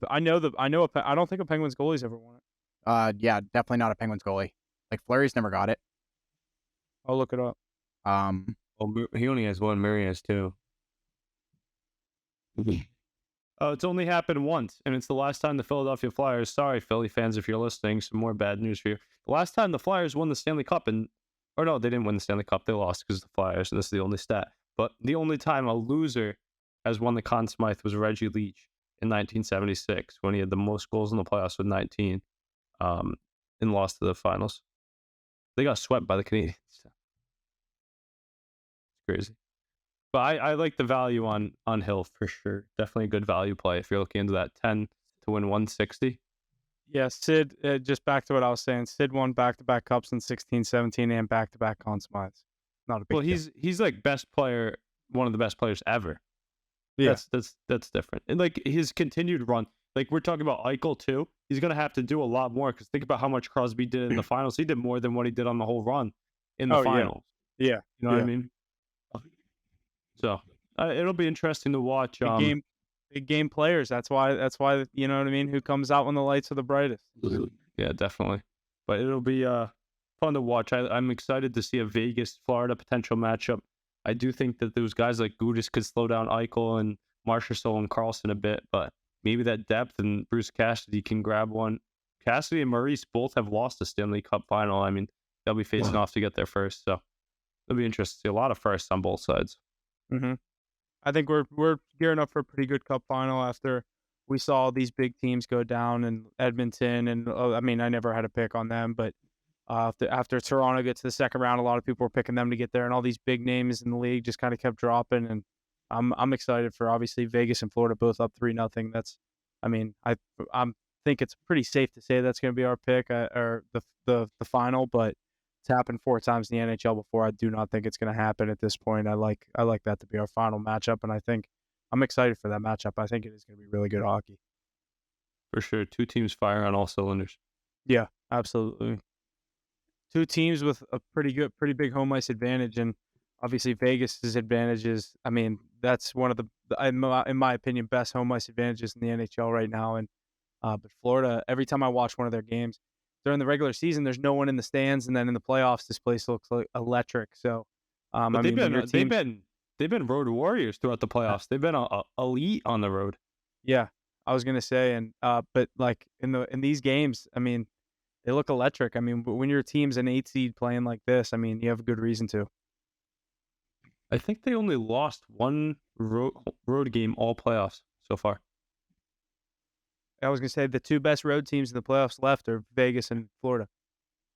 I don't think a Penguins goalie's ever won it. Yeah, definitely not a Penguins goalie. Like Fleury's never got it. I'll look it up. Well, he only has one. Murray has two. It's only happened once, and it's the last time the Philadelphia Flyers. Sorry, Philly fans, if you're listening, some more bad news for you. The last time the Flyers won the Stanley Cup, or no, they didn't win the Stanley Cup. They lost because the Flyers, and this is the only stat. But the only time a loser has won the Conn Smythe was Reggie Leach in 1976, when he had the most goals in the playoffs with 19, and lost to the finals. They got swept by the Canadiens. It's crazy. But I like the value on Hill for sure. Definitely a good value play if you're looking into that 10 to win 160. Yeah, Sid, just back to what I was saying. Sid won back-to-back cups in 16, 17, and back-to-back Conn Smythes. Not a big deal. He's like best player, one of the best players ever. Yeah. That's different. And like his continued run, like we're talking about Eichel too. He's going to have to do a lot more because think about how much Crosby did in the finals. He did more than what he did on the whole run in the finals. Yeah. You know what I mean? So it'll be interesting to watch. Big game players. That's why, you know what I mean? Who comes out when the lights are the brightest. Yeah, definitely. But it'll be fun to watch. I'm excited to see a Vegas-Florida potential matchup. I do think that those guys like Gudas could slow down Eichel and Marchessault and Carlson a bit, but maybe that depth and Bruce Cassidy can grab one. Cassidy and Maurice both have lost the Stanley Cup final. I mean, they'll be facing off to get there first, so it'll be interesting to see a lot of firsts on both sides. Mm-hmm. I think we're gearing up for a pretty good Cup final after we saw these big teams go down in Edmonton, and I mean, I never had a pick on them, but After Toronto gets to the second round, a lot of people were picking them to get there, and all these big names in the league just kind of kept dropping. And I'm excited for obviously Vegas and Florida both up 3-0. I think it's pretty safe to say that's going to be our pick or the final, but it's happened 4 times in the NHL before. I do not think it's going to happen at this point. I like that to be our final matchup, and I think I'm excited for that matchup. I think it is going to be really good hockey. For sure. 2 teams fire on all cylinders. Yeah, absolutely. 2 teams with a pretty big home ice advantage, and obviously Vegas's advantage is, that's one of the, in my opinion, best home ice advantages in the NHL right now. And but Florida, every time I watch one of their games during the regular season, there's no one in the stands, and then in the playoffs, this place looks like electric. So, But they've been road warriors throughout the playoffs. They've been elite on the road. Yeah, I was gonna say, and but like in these games, they look electric. When your team's an 8 seed playing like this, you have a good reason to. I think they only lost 1 road game all playoffs so far. I was gonna say the 2 best road teams in the playoffs left are Vegas and Florida.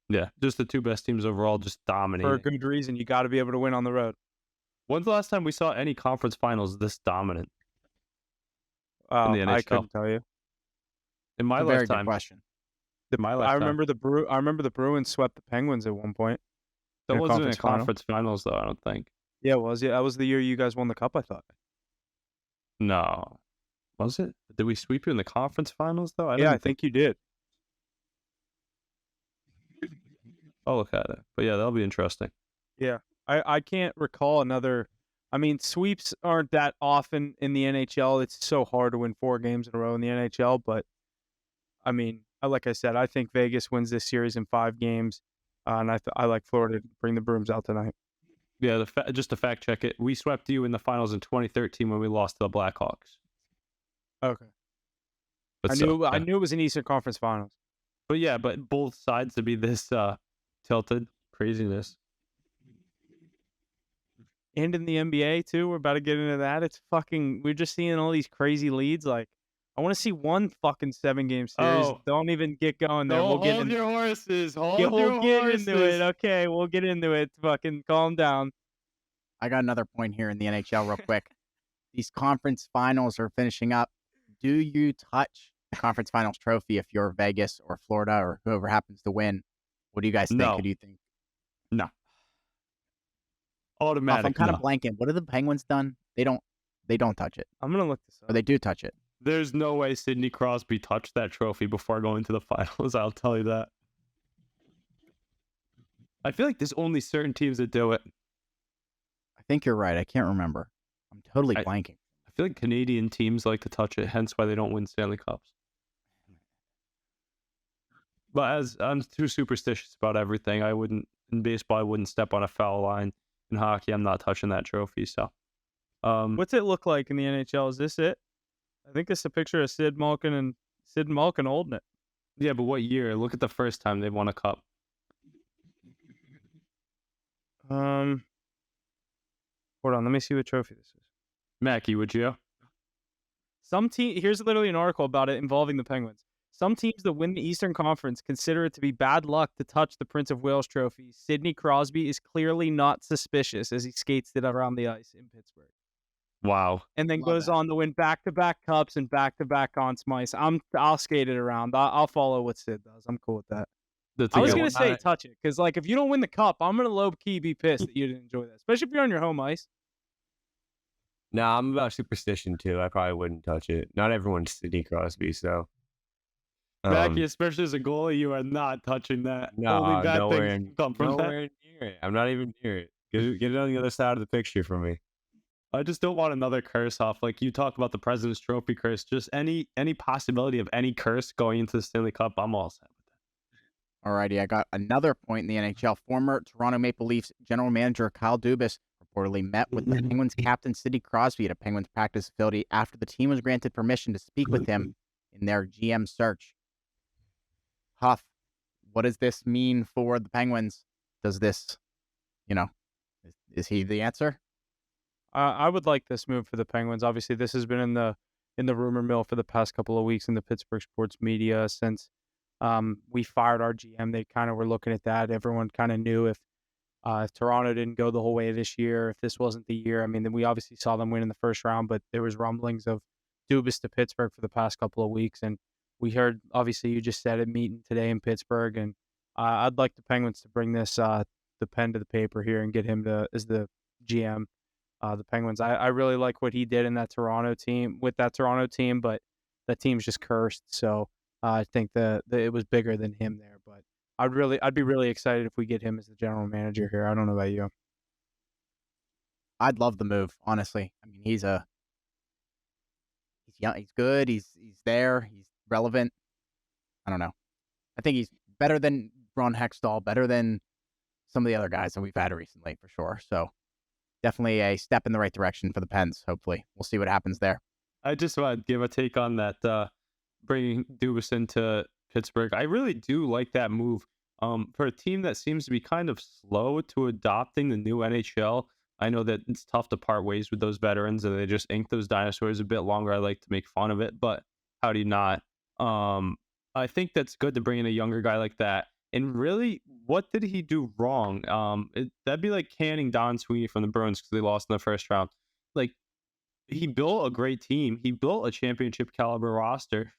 Yeah, just the 2 best teams overall, just dominating. For a good reason. You got to be able to win on the road. When's the last time we saw any conference finals this dominant? In the NHL? I couldn't tell you. In my Very good lifetime. question. In my lifetime. I remember the Bruins swept the Penguins at one point. That in a wasn't in a conference final. conference finals, though, I don't think. Yeah, it was. Yeah, that was the year you guys won the cup, I thought. No. Was it? Did we sweep you in the conference finals, though? I think you did. I'll look at it. But yeah, that'll be interesting. Yeah. I can't recall another. Sweeps aren't that often in the NHL. It's so hard to win 4 games in a row in the NHL. But, like I said, I think Vegas wins this series in 5 games. And I like Florida to bring the Brooms out tonight. Yeah, just to fact check it, we swept you in the finals in 2013 when we lost to the Blackhawks. Okay. But I knew it was an Eastern Conference Finals. But both sides to be this tilted. Craziness. And in the NBA, too, we're about to get into that. We're just seeing all these crazy leads. Like, I want to see one fucking 7-game series. Oh. Don't even get going there. Hold your horses. We'll get into it. Okay, we'll get into it. Fucking calm down. I got another point here in the NHL real quick. These conference finals are finishing up. Do you touch the conference finals trophy if you're Vegas or Florida or whoever happens to win? What do you guys think? No. Who do you think? No. If Automatic. I'm kind of blanking. What have the Penguins done? They don't touch it. I'm going to look this up. Or they do touch it. There's no way Sidney Crosby touched that trophy before going to the finals. I'll tell you that. I feel like there's only certain teams that do it. I think you're right. I can't remember. I'm totally blanking. I feel like Canadian teams like to touch it, hence why they don't win Stanley Cups. But as I'm too superstitious about everything, in baseball, I wouldn't step on a foul line. In hockey, I'm not touching that trophy. So, what's it look like in the NHL? Is this it? I think it's a picture of Sid Malkin holding it. Yeah, but what year? Look at the first time they won a cup. Hold on, let me see what trophy this is. Mackie, would you? Here's literally an article about it involving the Penguins. Some teams that win the Eastern Conference consider it to be bad luck to touch the Prince of Wales trophy. Sidney Crosby is clearly not suspicious as he skates it around the ice in Pittsburgh. Wow. And then goes on to win back-to-back cups and back-to-back Conn Smythes. I'll skate it around. I'll follow what Sid does. I'm cool with that. I was going to say touch it, because if you don't win the cup, I'm going to low-key be pissed that you didn't enjoy that, especially if you're on your home ice. No, I'm about superstition, too. I probably wouldn't touch it. Not everyone's Sidney Crosby, so. Mackie, especially as a goalie, you are not touching that. No, Only bad nowhere, things come from nowhere near it. I'm not even near it. Get it on the other side of the picture for me. I just don't want another curse off. Like you talk about the President's Trophy curse, just any possibility of any curse going into the Stanley Cup, I'm all set with that. Alrighty, I got another point in the NHL. Former Toronto Maple Leafs general manager Kyle Dubas reportedly met with the Penguins captain Sidney Crosby at a Penguins practice facility after the team was granted permission to speak with him in their GM search. Huff, what does this mean for the Penguins? Does this, is he the answer? I would like this move for the Penguins. Obviously, this has been in the rumor mill for the past couple of weeks in the Pittsburgh sports media since We fired our GM. They kind of were looking at that. Everyone kind of knew if Toronto didn't go the whole way this year, if this wasn't the year. I mean, then we obviously saw them win in the first round, but there was rumblings of Dubas to Pittsburgh for the past couple of weeks, and we heard, obviously, you just said it, meeting today in Pittsburgh, and I'd like the Penguins to bring the pen to the paper here and get him as the GM. The Penguins. I really like what he did in that Toronto team but that team's just cursed. So I think that it was bigger than him there. But I'd be really excited if we get him as the general manager here. I don't know about you. I'd love the move, honestly. I mean, he's young, he's good, he's there, he's relevant. I don't know. I think he's better than Ron Hextall, better than some of the other guys that we've had recently, for sure. So definitely a step in the right direction for the Pens, hopefully. We'll see what happens there. I just want to give a take on that, bringing Dubas into Pittsburgh. I really do like that move. For a team that seems to be kind of slow to adopting the new NHL, I know that it's tough to part ways with those veterans and they just ink those dinosaurs a bit longer. I like to make fun of it, but how do you not? I think that's good to bring in a younger guy like that. And really, what did he do wrong? That'd be like canning Don Sweeney from the Bruins because they lost in the first round. Like, he built a great team. He built a championship caliber roster.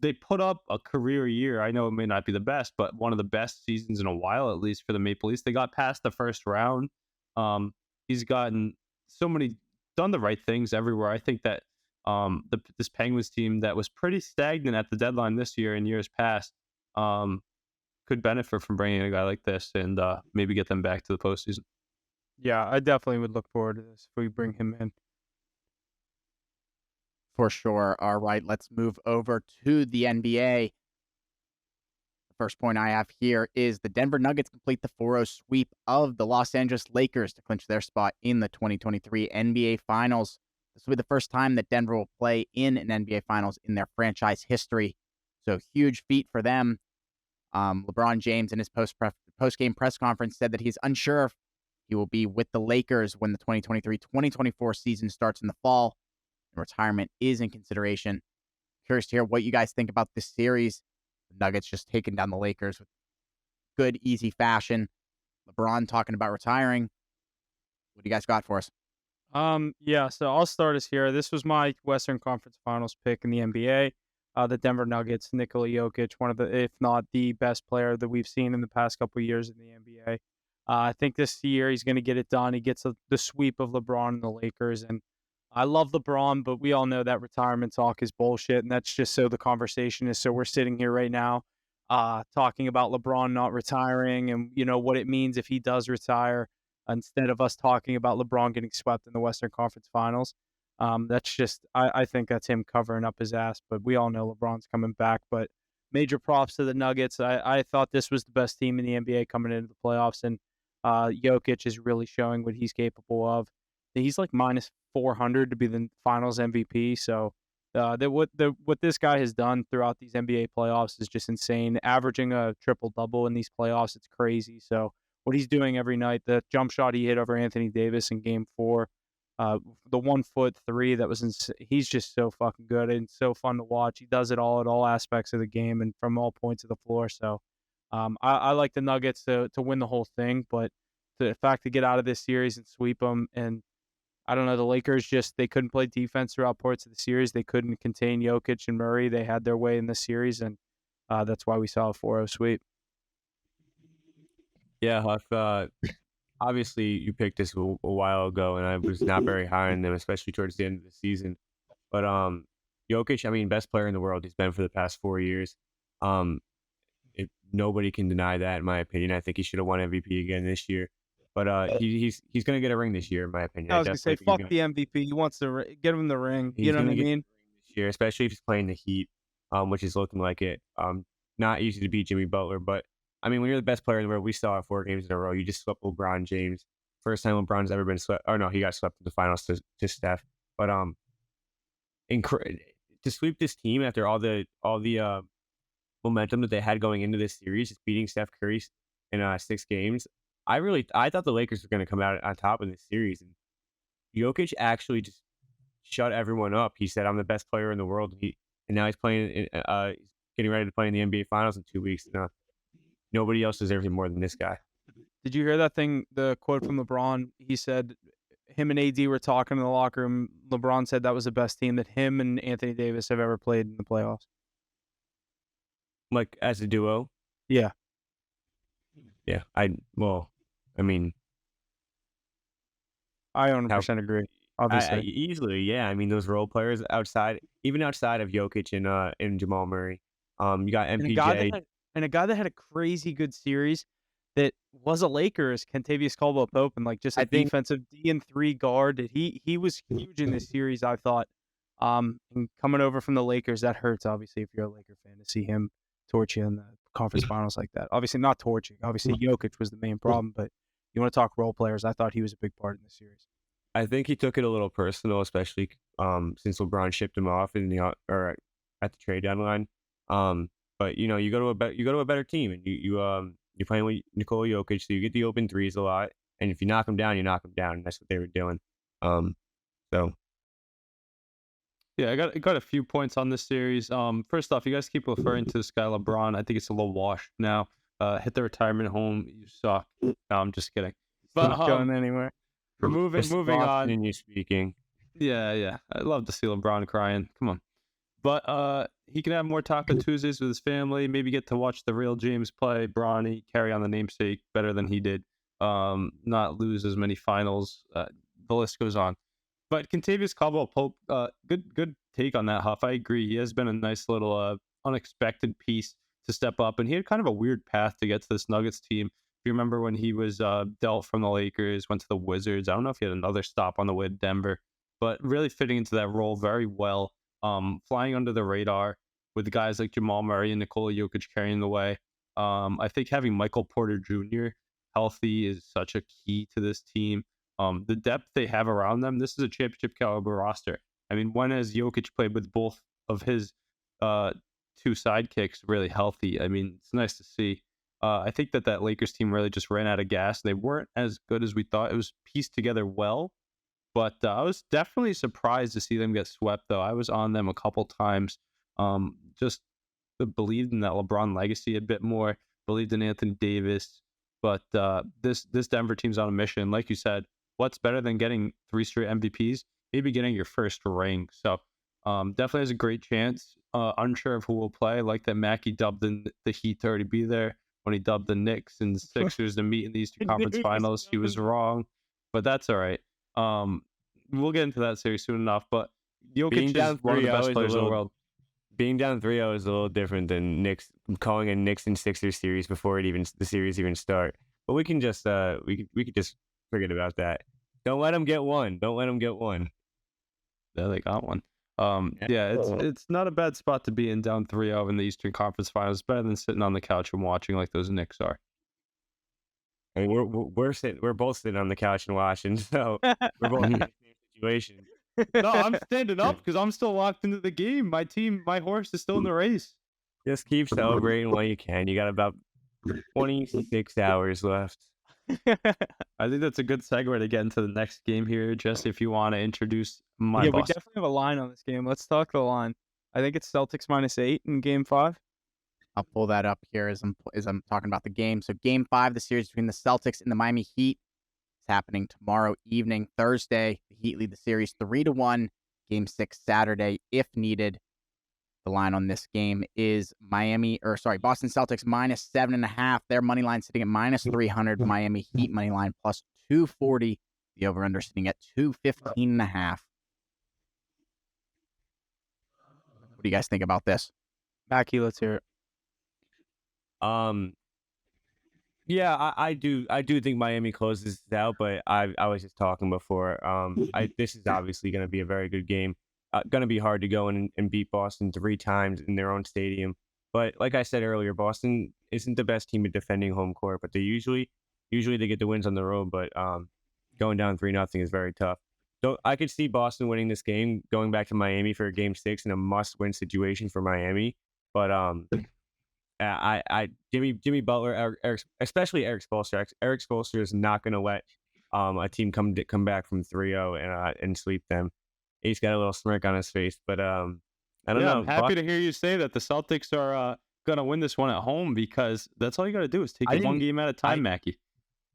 They put up a career year. I know it may not be the best, but one of the best seasons in a while, at least for the Maple Leafs. They got past the first round. He's gotten done the right things everywhere. I think that this Penguins team that was pretty stagnant at the deadline this year and years past could benefit from bringing in a guy like this and maybe get them back to the postseason. Yeah, I definitely would look forward to this if we bring him in. For sure. All right, let's move over to the NBA. The first point I have here is the Denver Nuggets complete the 4-0 sweep of the Los Angeles Lakers to clinch their spot in the 2023 NBA Finals. This will be the first time that Denver will play in an NBA Finals in their franchise history. So huge feat for them. LeBron James in his post-game press conference said that he's unsure if he will be with the Lakers when the 2023-2024 season starts in the fall. And retirement is in consideration. Curious to hear what you guys think about this series. The Nuggets just taking down the Lakers with good, easy fashion. LeBron talking about retiring. What do you guys got for us? Yeah, so I'll start us here. This was my Western Conference Finals pick in the NBA. The Denver Nuggets, Nikola Jokic, one of the, if not the best player that we've seen in the past couple of years in the NBA. I think this year he's going to get it done. He gets the sweep of LeBron and the Lakers, and I love LeBron, but we all know that retirement talk is bullshit, and that's just so the conversation is. So we're sitting here right now talking about LeBron not retiring and, what it means if he does retire instead of us talking about LeBron getting swept in the Western Conference Finals. That's just, I think that's him covering up his ass, but we all know LeBron's coming back. But major props to the Nuggets. I thought this was the best team in the NBA coming into the playoffs, and Jokic is really showing what he's capable of. He's like minus 400 to be the Finals MVP. So what this guy has done throughout these NBA playoffs is just insane. Averaging a triple double in these playoffs, it's crazy. So what he's doing every night, the jump shot he hit over Anthony Davis in Game 4, the 1-foot three that was he's just so fucking good and so fun to watch. He does it all at all aspects of the game and from all points of the floor. So I like the Nuggets to win the whole thing, but the fact to get out of this series and sweep them, and I don't know, the Lakers they couldn't play defense throughout parts of the series. They couldn't contain Jokic and Murray. They had their way in this series, and that's why we saw a 4-0 sweep. Yeah, Huff. Obviously, you picked this a while ago, and I was not very high on them, especially towards the end of the season. But Jokic, I mean, best player in the world. He's been for the past 4 years. Nobody can deny that, in my opinion. I think he should have won MVP again this year. But he's going to get a ring this year, in my opinion. I was going to say, fuck the MVP. He wants to get him the ring. You know what I mean? This year, especially if he's playing the Heat, which is looking like it. Not easy to beat Jimmy Butler, but I mean, when you're the best player in the world, we saw it 4 games in a row. You just swept LeBron James. First time LeBron's ever been swept. Oh no, he got swept in the finals to Steph. But to sweep this team after all the momentum that they had going into this series, just beating Steph Curry in 6 games. I thought the Lakers were going to come out on top in this series, and Jokic actually just shut everyone up. He said, "I'm the best player in the world," and now he's playing getting ready to play in the NBA Finals in 2 weeks. Nobody else deserves it more than this guy. Did you hear that thing? The quote from LeBron. He said him and AD were talking in the locker room. LeBron said that was the best team that him and Anthony Davis have ever played in the playoffs. Like as a duo. Yeah. Yeah. I mean, I 100% agree. Obviously. Easily, yeah. I mean, those role players even outside of Jokic and Jamal Murray, you got MPJ. And a guy that had a crazy good series that was a Laker is Kentavious Caldwell-Pope, and like just a defensive D3 guard. That he was huge in this series, I thought. And coming over from the Lakers, that hurts obviously if you're a Laker fan to see him torch you in the conference finals like that. Obviously not torching. Obviously Jokic was the main problem, but you want to talk role players, I thought he was a big part in the series. I think he took it a little personal, especially since LeBron shipped him off or at the trade deadline. But you go to a better team, and you're playing with Nikola Jokic, so you get the open threes a lot. And if you knock him down, you knock him down, and that's what they were doing. So yeah, I got a few points on this series. First off, you guys keep referring to this guy LeBron. I think it's a little washed now. Hit the retirement home. You suck. No, I'm just kidding. But not going anywhere. Moving on. You speaking. Yeah. I love to see LeBron crying. Come on. But he can have more Taco Tuesdays with his family. Maybe get to watch the real James play. Bronny carry on the namesake better than he did. Not lose as many finals. The list goes on. But Kentavious Caldwell-Pope, good take on that, Huff. I agree. He has been a nice little unexpected piece to step up, and he had kind of a weird path to get to this Nuggets team. If you remember when he was dealt from the Lakers, went to the Wizards. I don't know if he had another stop on the way to Denver, but really fitting into that role very well. Flying under the radar with guys like Jamal Murray and Nikola Jokic carrying the way. I think having Michael Porter Jr. healthy is such a key to this team. The depth they have around them, this is a championship caliber roster. I mean, when has Jokic played with both of his two sidekicks really healthy? I mean, it's nice to see. I think that Lakers team really just ran out of gas. They weren't as good as we thought. It was pieced together well, but I was definitely surprised to see them get swept, though. I was on them a couple times. Just believed in that LeBron legacy a bit more, believed in Anthony Davis. But this Denver team's on a mission. Like you said, what's better than getting 3 straight MVPs? Maybe getting your first ring. So definitely has a great chance. Unsure of who will play. Like that Mackey dubbed the Heat to already be there. When he dubbed the Knicks and Sixers to meet in these 2 conference finals, he was wrong. But that's all right. We'll get into that series soon enough. But Jokic is one of the best players in the world. Being down 3-0 is a little different than calling a Knicks and Sixers series before the series even start. But we can just we could just forget about that. Don't let them get one. Yeah, they got one. It's not a bad spot to be in, down 3-0 in the Eastern Conference Finals. Better than sitting on the couch and watching like those Knicks are. I mean, we're both sitting on the couch and watching, so we're both in the same situation. No, I'm standing up because I'm still locked into the game. My horse is still in the race. Just keep celebrating while you can. You got about 26 hours left. I think that's a good segue to get into the next game here. Jesse, if you want to introduce my boss. We definitely have a line on this game. Let's talk the line. I think it's Celtics -8 in Game 5. I'll pull that up here as I'm talking about the game. So Game 5, the series between the Celtics and the Miami Heat, is happening tomorrow evening, Thursday. The Heat lead the series 3-1. Game 6 Saturday, if needed. The line on this game is Boston Celtics -7.5. Their money line sitting at -300. Miami Heat money line +240. The over/under sitting at 215.5. What do you guys think about this? Mackie, let's hear it. Yeah, I do think Miami closes this out, but I was just talking before. This is obviously going to be a very good game. Going to be hard to go in and beat Boston 3 times in their own stadium. But like I said earlier, Boston isn't the best team at defending home court, but they usually they get the wins on the road. But going down 3-0 is very tough. So I could see Boston winning this game, going back to Miami for Game 6 in a must-win situation for Miami. But Jimmy Butler, especially Eric Spoelstra. Eric Spoelstra is not going to let a team come back from 3-0 and sweep them. He's got a little smirk on his face, but I don't Yeah, know. I'm happy to hear you say that the Celtics are going to win this one at home, because that's all you got to do is take I it one didn't- game at a time, Mackie.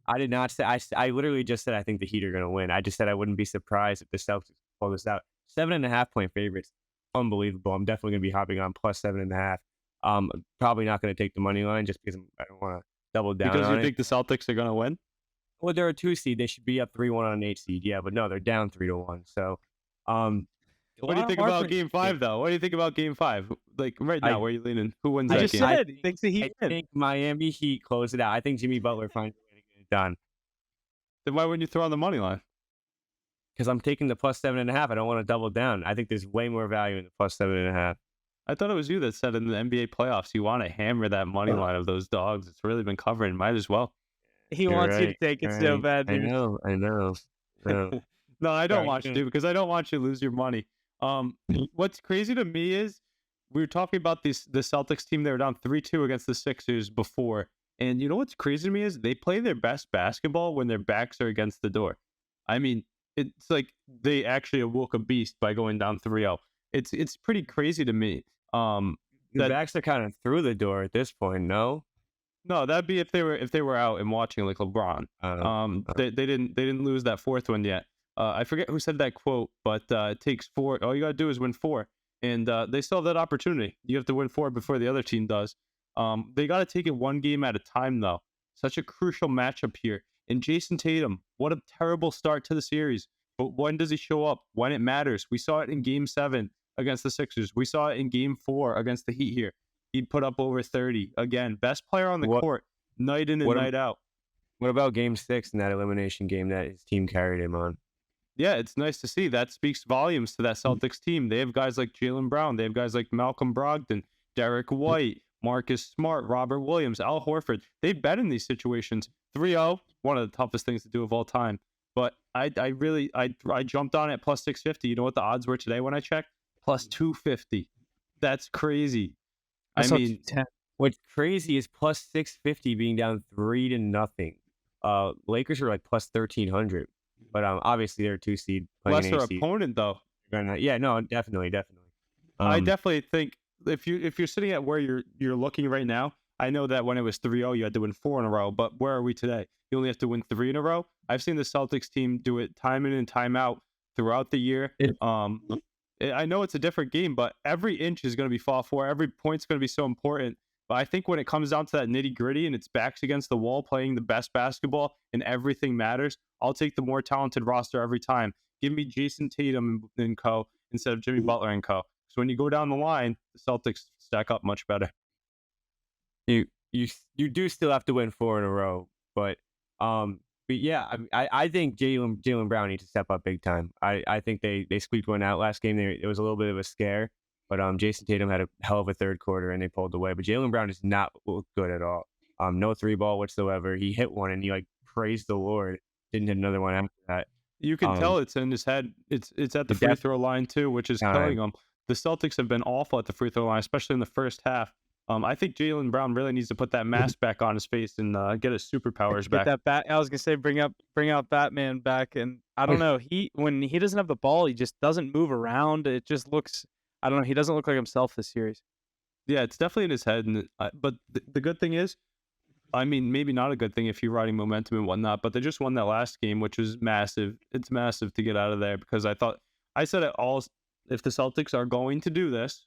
I did not say. I literally just said I think the Heat are going to win. I just said I wouldn't be surprised if the Celtics pull this out. 7.5-point favorites, unbelievable. I'm definitely going to be hopping on plus 7.5. Probably not going to take the money line just because I don't want to double down Because on you it. think the Celtics are going to win? Well, they're a 2 seed. They should be up 3-1 on an 8 seed. Yeah, but no, they're down 3-1. So, What do you think about Game 5, though? What do you think about Game 5? Like, right now, where are you leaning? Who wins I that just game? said he thinks the Heat I win. think Miami Heat close it out. I think Jimmy Butler finds a way to get it done. Then why wouldn't you throw on the money line? Because I'm taking the plus 7.5. I don't want to double down. I think there's way more value in the plus 7.5. I thought it was you that said in the NBA playoffs you want to hammer that money line of those dogs. It's really been covering. Might as well. He You're wants you to right, take it you're so right. bad, I dude. know. No. No, I don't Sorry, want you yeah. to, because I don't want you to lose your money. What's crazy to me is we were talking about the Celtics team. They were down 3-2 against the Sixers before. And you know what's crazy to me is they play their best basketball when their backs are against the door. I mean, it's like they actually awoke a beast by going down 3-0. It's pretty crazy to me. The backs are kind of through the door at this point, no? No, that'd be if they were out and watching like LeBron. They didn't lose that fourth one yet. I forget who said that quote, but it takes 4. All you gotta do is win 4, and they still have that opportunity. You have to win 4 before the other team does. They got to take it one game at a time, though. Such a crucial matchup here. And Jason Tatum, what a terrible start to the series. But when does he show up? When it matters. We saw it in Game 7 against the Sixers. We saw it in Game 4 against the Heat here. He put up over 30. Again, best player on the court, night in and night out. What about Game 6 in that elimination game that his team carried him on? Yeah, it's nice to see. That speaks volumes to that Celtics team. They have guys like Jaylen Brown. They have guys like Malcolm Brogdon, Derek White, Marcus Smart, Robert Williams, Al Horford. They've been in these situations. 3-0, one of the toughest things to do of all time. But I jumped on it plus 650. You know what the odds were today when I checked? Plus 250. That's crazy. I mean, what's crazy is plus 650 being down 3-0. Lakers are like plus 1,300. But obviously they're a 2 seed. Lesser opponent, though. Yeah, no, definitely. I definitely think if you're sitting at where you're looking right now, I know that when it was 3-0, you had to win 4 in a row. But where are we today? You only have to win 3 in a row. I've seen the Celtics team do it time in and time out throughout the year. I know it's a different game, but every inch is going to be fought for. Every point's going to be so important. But I think when it comes down to that nitty gritty and it's backs against the wall, playing the best basketball and everything matters, I'll take the more talented roster every time. Give me Jason Tatum and co. instead of Jimmy Butler and co. So when you go down the line, the Celtics stack up much better. You do still have to win 4 in a row, but yeah, I think Jaylen Brown needs to step up big time. I think they squeaked one out last game. It was a little bit of a scare, but Jason Tatum had a hell of a third quarter and they pulled away. But Jaylen Brown does not look good at all. No 3-ball whatsoever. He hit one and he like praised the Lord. Didn't hit another one after that. You can tell it's in his head. It's at the free throw line too, which is killing him. The Celtics have been awful at the free throw line, especially in the first half. I think Jaylen Brown really needs to put that mask back on his face and get his superpowers back. Get that I was gonna say bring out Batman back, and I don't know. When he doesn't have the ball, he just doesn't move around. It just looks. I don't know. He doesn't look like himself this series. Yeah, it's definitely in his head. But the good thing is, I mean, maybe not a good thing if you're riding momentum and whatnot, but they just won that last game, which was massive. It's massive to get out of there because I said it all. If the Celtics are going to do this,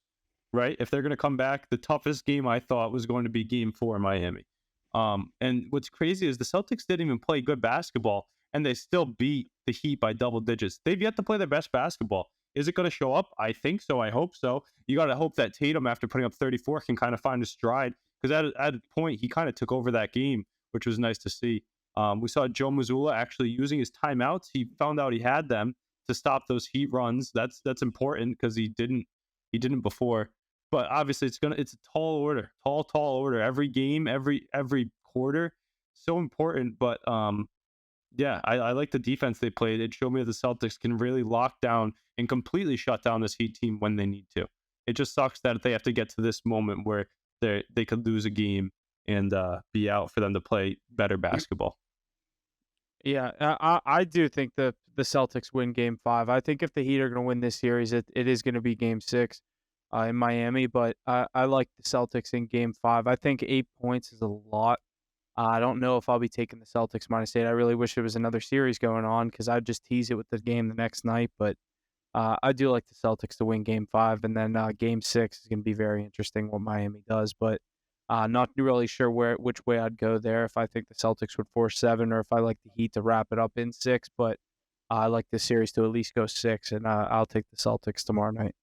right? If they're going to come back, the toughest game I thought was going to be Game 4 in Miami. And what's crazy is the Celtics didn't even play good basketball, and they still beat the Heat by double digits. They've yet to play their best basketball. Is it going to show up? I think so. I hope so. You got to hope that Tatum, after putting up 34, can kind of find his stride. Because at a point, he kind of took over that game, which was nice to see. We saw Joe Mazzulla actually using his timeouts. He found out he had them to stop those Heat runs. That's important because he didn't before. But obviously, it's a tall order. Every game, every quarter, so important. But yeah, I like the defense they played. It showed me that the Celtics can really lock down and completely shut down this Heat team when they need to. It just sucks that they have to get to this moment where they could lose a game and be out for them to play better basketball. Yeah, I do think the Celtics win Game 5. I think if the Heat are going to win this series, it is going to be Game 6. in Miami, but I like the Celtics in Game 5. I think 8 points is a lot. I don't know if I'll be taking the Celtics -8. I really wish there was another series going on because I'd just tease it with the game the next night. But I do like the Celtics to win Game 5, and then Game 6 is going to be very interesting what Miami does. But not really sure which way I'd go there. If I think the Celtics would force 7, or if I like the Heat to wrap it up in 6. But I like this series to at least go 6, and I'll take the Celtics tomorrow night.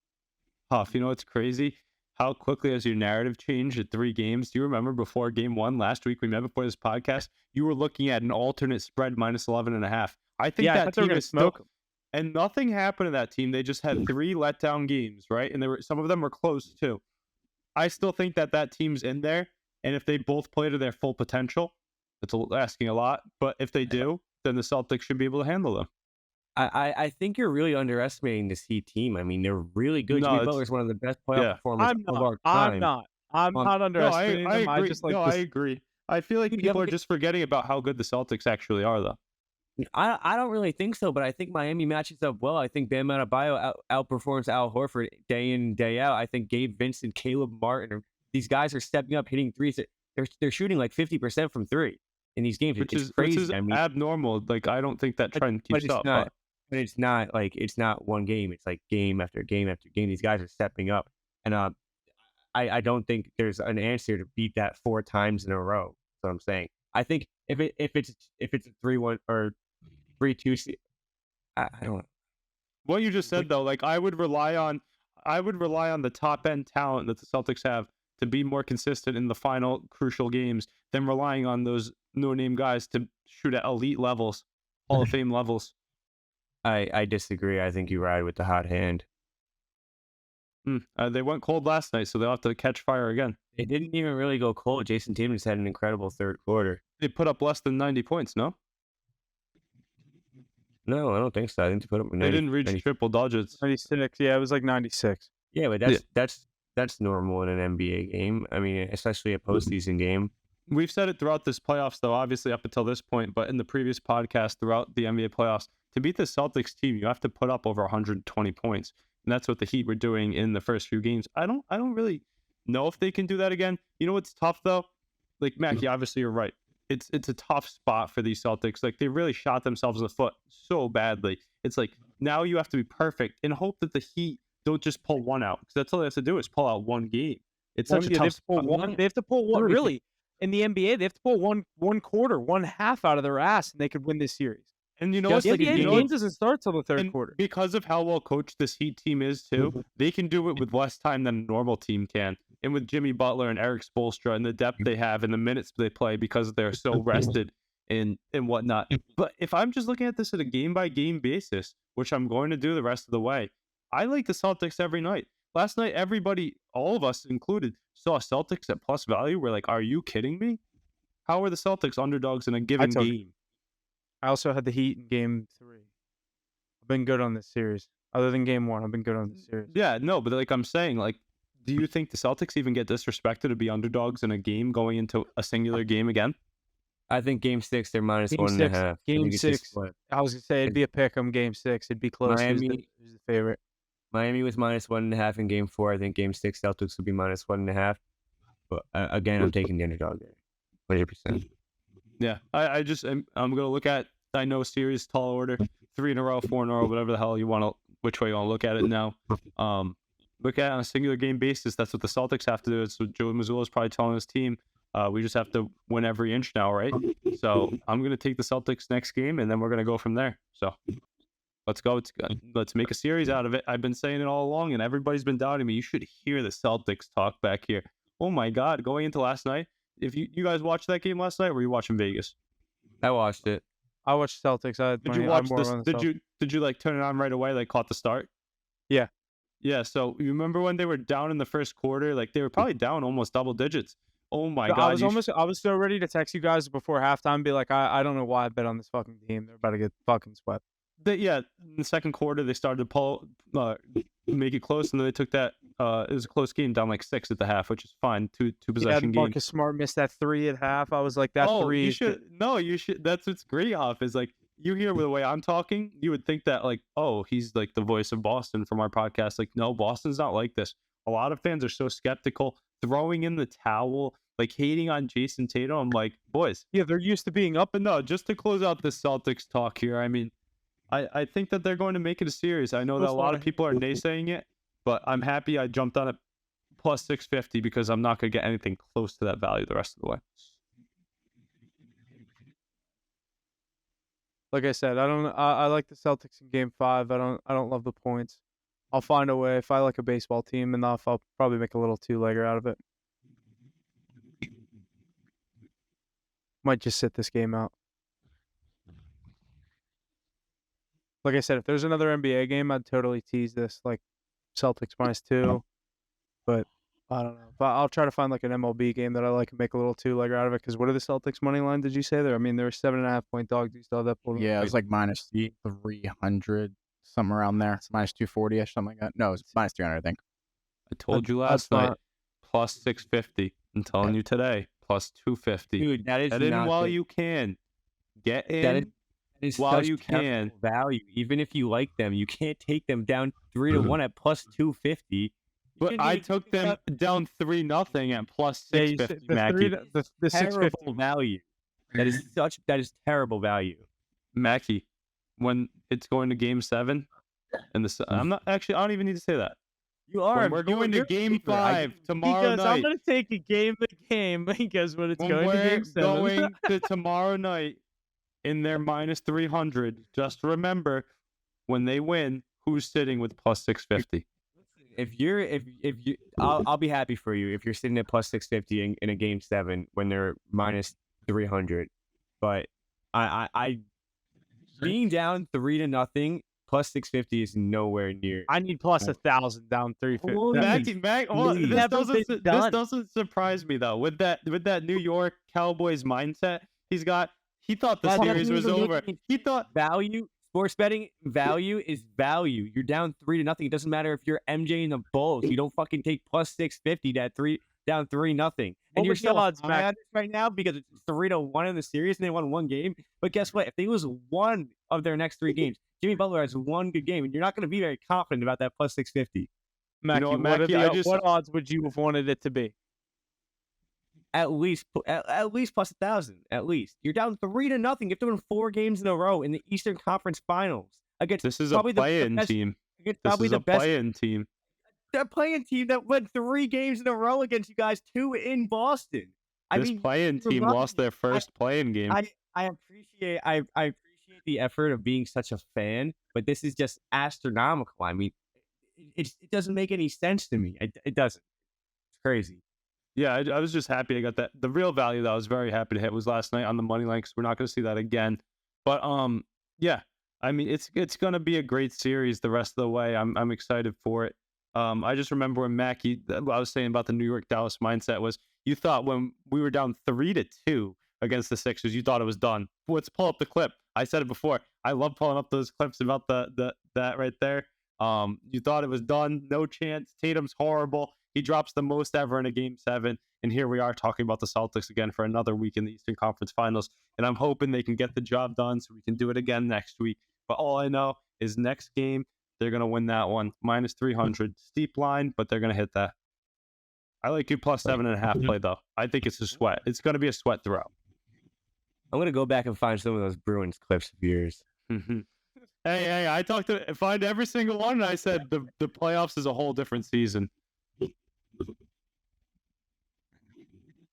Huff, you know what's crazy? How quickly has your narrative changed at 3 games? Do you remember before Game 1 last week we met before this podcast? You were looking at an alternate spread -11.5. I think that team is still, and nothing happened to that team. They just had 3 letdown games, right? And some of them were close too. I still think that team's in there, and if they both play to their full potential, it's asking a lot. But if they do, then the Celtics should be able to handle them. I think you're really underestimating this Heat team. I mean, they're really good. No, Jimmy Butler's one of the best playoff performers of our time. I'm not underestimating them. I agree. I agree. I feel like people are just forgetting about how good the Celtics actually are, though. I don't really think so, but I think Miami matches up well. I think Bam Adebayo outperforms Al Horford day in and day out. I think Gabe Vincent, Caleb Martin, these guys are stepping up, hitting threes. They're shooting like 50% from 3 in these games, which is crazy. Which is abnormal. Like, I don't think that trend keeps up. But it's not like it's not one game. It's like game after game after game. These guys are stepping up, and I don't think there's an answer to beat that 4 times in a row. That's what I'm saying. I think if it's a 3-1 or 3-2, I don't know. What you just said though, like I would rely on the top end talent that the Celtics have to be more consistent in the final crucial games than relying on those no name guys to shoot at elite levels, Hall of Fame levels. I disagree. I think you ride with the hot hand. They went cold last night, so they'll have to catch fire again. They didn't even really go cold. Jason Tatum's had an incredible third quarter. They put up less than 90 points, no? No, I don't think so. I think they put up 90. They didn't reach triple digits. 96. Yeah, it was like 96. Yeah, but that's normal in an NBA game. I mean, especially a postseason game. We've said it throughout this playoffs, though, obviously up until this point, but in the previous podcast throughout the NBA playoffs, to beat the Celtics team, you have to put up over 120 points. And that's what the Heat were doing in the first few games. I don't really know if they can do that again. You know what's tough, though? Like, Mackie, obviously you're right. It's a tough spot for these Celtics. Like, they really shot themselves in the foot so badly. It's like, now you have to be perfect and hope that the Heat don't just pull one out. Because that's all they have to do is pull out one game. It's such a tough spot. They have to pull one, really. In the NBA, they have to pull one quarter, one half out of their ass, and they could win this series. And you know what's the game doesn't start till the third quarter. Because of how well coached this Heat team is too, they can do it with less time than a normal team can. And with Jimmy Butler and Eric Spoelstra and the depth they have and the minutes they play because they're so rested and whatnot. But if I'm just looking at this at a game by game basis, which I'm going to do the rest of the way, I like the Celtics every night. Last night, everybody, all of us included, saw Celtics at plus value. We're like, are you kidding me? How are the Celtics underdogs in a given game? I also had the Heat in Game 3. I've been good on this series. Other than Game 1, I've been good on this series. Yeah, no, but like I'm saying, like, do you think the Celtics even get disrespected to be underdogs in a game going into a singular game again? I think Game 6, they're -1.5. Game 6, I was going to say, it'd be a pick 'em Game 6. It'd be close. Miami, who's the favorite? Miami was -1.5 in Game 4. I think Game 6, Celtics will be -1.5. But again, I'm taking the underdog there. 100%. Yeah, I'm going to look at, I know series, tall order, 3 in a row, 4 in a row, whatever the hell you want to, which way you want to look at it now. Look at it on a singular game basis. That's what the Celtics have to do. It's what Joe Mazzulla is probably telling his team. We just have to win every inch now, right? So I'm going to take the Celtics next game, and then we're going to go from there. So let's go. Let's make a series out of it. I've been saying it all along, and everybody's been doubting me. You should hear the Celtics talk back here. Oh, my God. Going into last night, if you guys watched that game last night, or were you watching Vegas? I watched it. I watched Celtics. Did you watch this? Did you like turn it on right away? Like caught the start? Yeah. Yeah. So you remember when they were down in the first quarter? Like they were probably down almost double digits. Oh my God! I was so ready to text you guys before halftime, and be like, I don't know why I bet on this fucking team. They're about to get fucking swept. In the second quarter they started to pull, make it close, and then they took that. It was a close game, down like 6 at the half, which is fine. Two possession game. Marcus Smart missed that 3 at half. I was like, that 3. You should. That's what's great off is like you hear the way I'm talking, you would think that like, oh, he's like the voice of Boston from our podcast. Like, no, Boston's not like this. a lot of fans are so skeptical, throwing in the towel, like hating on Jason Tatum. I'm like, boys, Yeah, they're used to being up and no, just to close out the Celtics talk here. I mean, I think that they're going to make it a series. I know that a lot of people are naysaying it, but I'm happy I jumped on it plus 650 because I'm not going to get anything close to that value the rest of the way. Like I said, I like the Celtics in Game 5. I don't love the points. I'll find a way. If I like a baseball team enough, I'll probably make a little two-legger out of it. Might just sit this game out. Like I said, if there's another NBA game, I'd totally tease this, like Celtics -2. But I don't know. But I'll try to find like an MLB game that I like and make a little two-legger out of it. Because what are the Celtics money line? Did you say there? I mean, they were 7.5-point dogs. You still have that pulled? Yeah, it's like minus 300, something around there. It's minus 240-ish, something like that. No, it's minus 300, I think. I told you last night, plus 650. I'm telling you today, plus 250. Dude, that is Get in not while good. you can. Get in That is while such you can. terrible value. Even if you like them, you can't take them down 3-1 at plus 250. But I took them down 3-0 at plus Yeah, 650, Mackie. The 650. Terrible value. That is terrible value. Mackie, when it's going to Game 7, and I'm not actually. I don't even need to say that. You are. When we're going to Game 5 tomorrow Because I'm night. going to take a game to game because when it's When going to we're Game 7. going to tomorrow night in their minus 300, just remember when they win, who's sitting with plus 650. If you, I'll be happy for you if you're sitting at plus 650 in a Game 7 when they're minus 300. But I being down 3-0 plus 650 is nowhere near. I need plus 1,000 down 350. Oh, This doesn't surprise me though. With that New York Cowboys mindset, he thought the series was over. He thought Value, sports betting value is value. You're down 3-0. It doesn't matter if you're MJ in the Bulls. You don't fucking take plus 650 down 3-0. And you're so odds, high Mac? on this right now because it's 3-1 in the series and they won one game. But guess what? If they lose one of their next 3 games, Jimmy Butler has one good game, and you're not going to be very confident about that plus 650. Mackie, what, Mackie, what odds would you have wanted it to be? At least plus 1,000. At least you're down 3-0. You have to win 4 games in a row in the Eastern Conference Finals against this is a probably play-in best, team. Against This probably is the a best. play-in team. They're playing team that won 3 games in a row against you guys, 2 in Boston. This play-in team lost their first play-in game. I appreciate the effort of being such a fan, but this is just astronomical. I mean, it doesn't make any sense to me. It doesn't. It's crazy. Yeah, I was just happy I got that. The real value that I was very happy to hit was last night on the money line because we're not going to see that again. But yeah, I mean it's going to be a great series the rest of the way. I'm excited for it. I just remember when Mackie, what I was saying about the New York Dallas mindset was you thought when we were down 3-2 against the Sixers, you thought it was done. Let's pull up the clip. I said it before. I love pulling up those clips about that right there. You thought it was done, no chance. Tatum's horrible. He drops the most ever in a Game 7, and here we are talking about the Celtics again for another week in the Eastern Conference Finals. And I'm hoping they can get the job done so we can do it again next week. But all I know is next game they're gonna win that one. Minus 300, steep line, but they're gonna hit that. I like you plus 7.5 play though. I think it's a sweat. It's gonna be a sweat throw. I'm gonna go back and find some of those Bruins clips of yours. Hey, I find every single one, and I said the playoffs is a whole different season.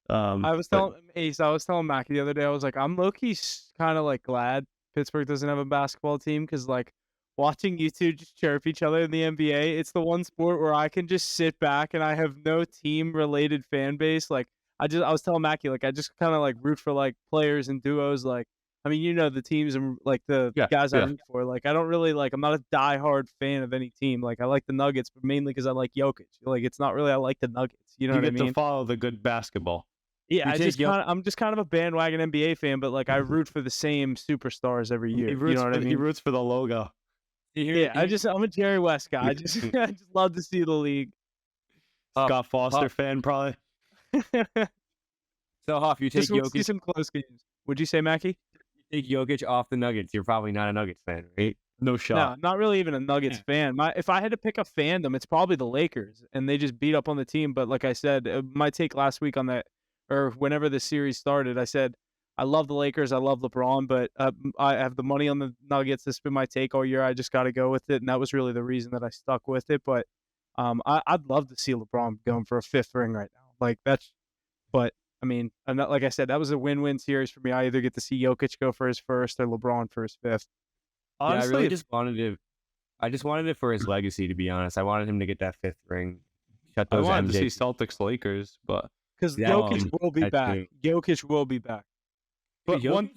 I was telling Mackie the other day, I was like, I'm low-key kind of like glad Pittsburgh doesn't have a basketball team because like watching you two just chirp each other in the NBA, it's the one sport where I can just sit back and I have no team-related fan base. Like I was telling Mackie, like I just kind of like root for like players and duos. Like I mean, you know the teams and like the guys I root for. Like I don't really like. I'm not a diehard fan of any team. Like I like the Nuggets, but mainly because I like Jokic. Like it's not really I like the Nuggets. You know what I mean? You get to follow the good basketball. Yeah, I'm just kind of a bandwagon NBA fan, but like I root for the same superstars every year. You know what I mean? He roots for the logo. Yeah, I'm a Jerry West guy. I just love to see the league. Scott Foster fan, probably. So, Hoff, you take Jokic. See some close games. Would you say, Mackie? You take Jokic off the Nuggets. You're probably not a Nuggets fan, right? No No, shot. not really even a Nuggets fan. If I had to pick a fandom, it's probably the Lakers, and they just beat up on the team. But like I said, my take last week on that, or whenever the series started, I said I love the Lakers, I love LeBron, but I have the money on the Nuggets. This has been my take all year. I just got to go with it, and that was really the reason that I stuck with it. But I'd love to see LeBron going for a 5th ring right now. Like that's, but I mean, I'm not, like I said, that was a win-win series for me. I either get to see Jokic go for his 1st or LeBron for his 5th. Yeah, Honestly, I really just wanted it. I just wanted it for his legacy, to be honest. I wanted him to get that 5th ring. Shut I those wanted to MJ. see Celtics Lakers, but Because Yeah, Jokic will be that back. too. Jokic will be back. one.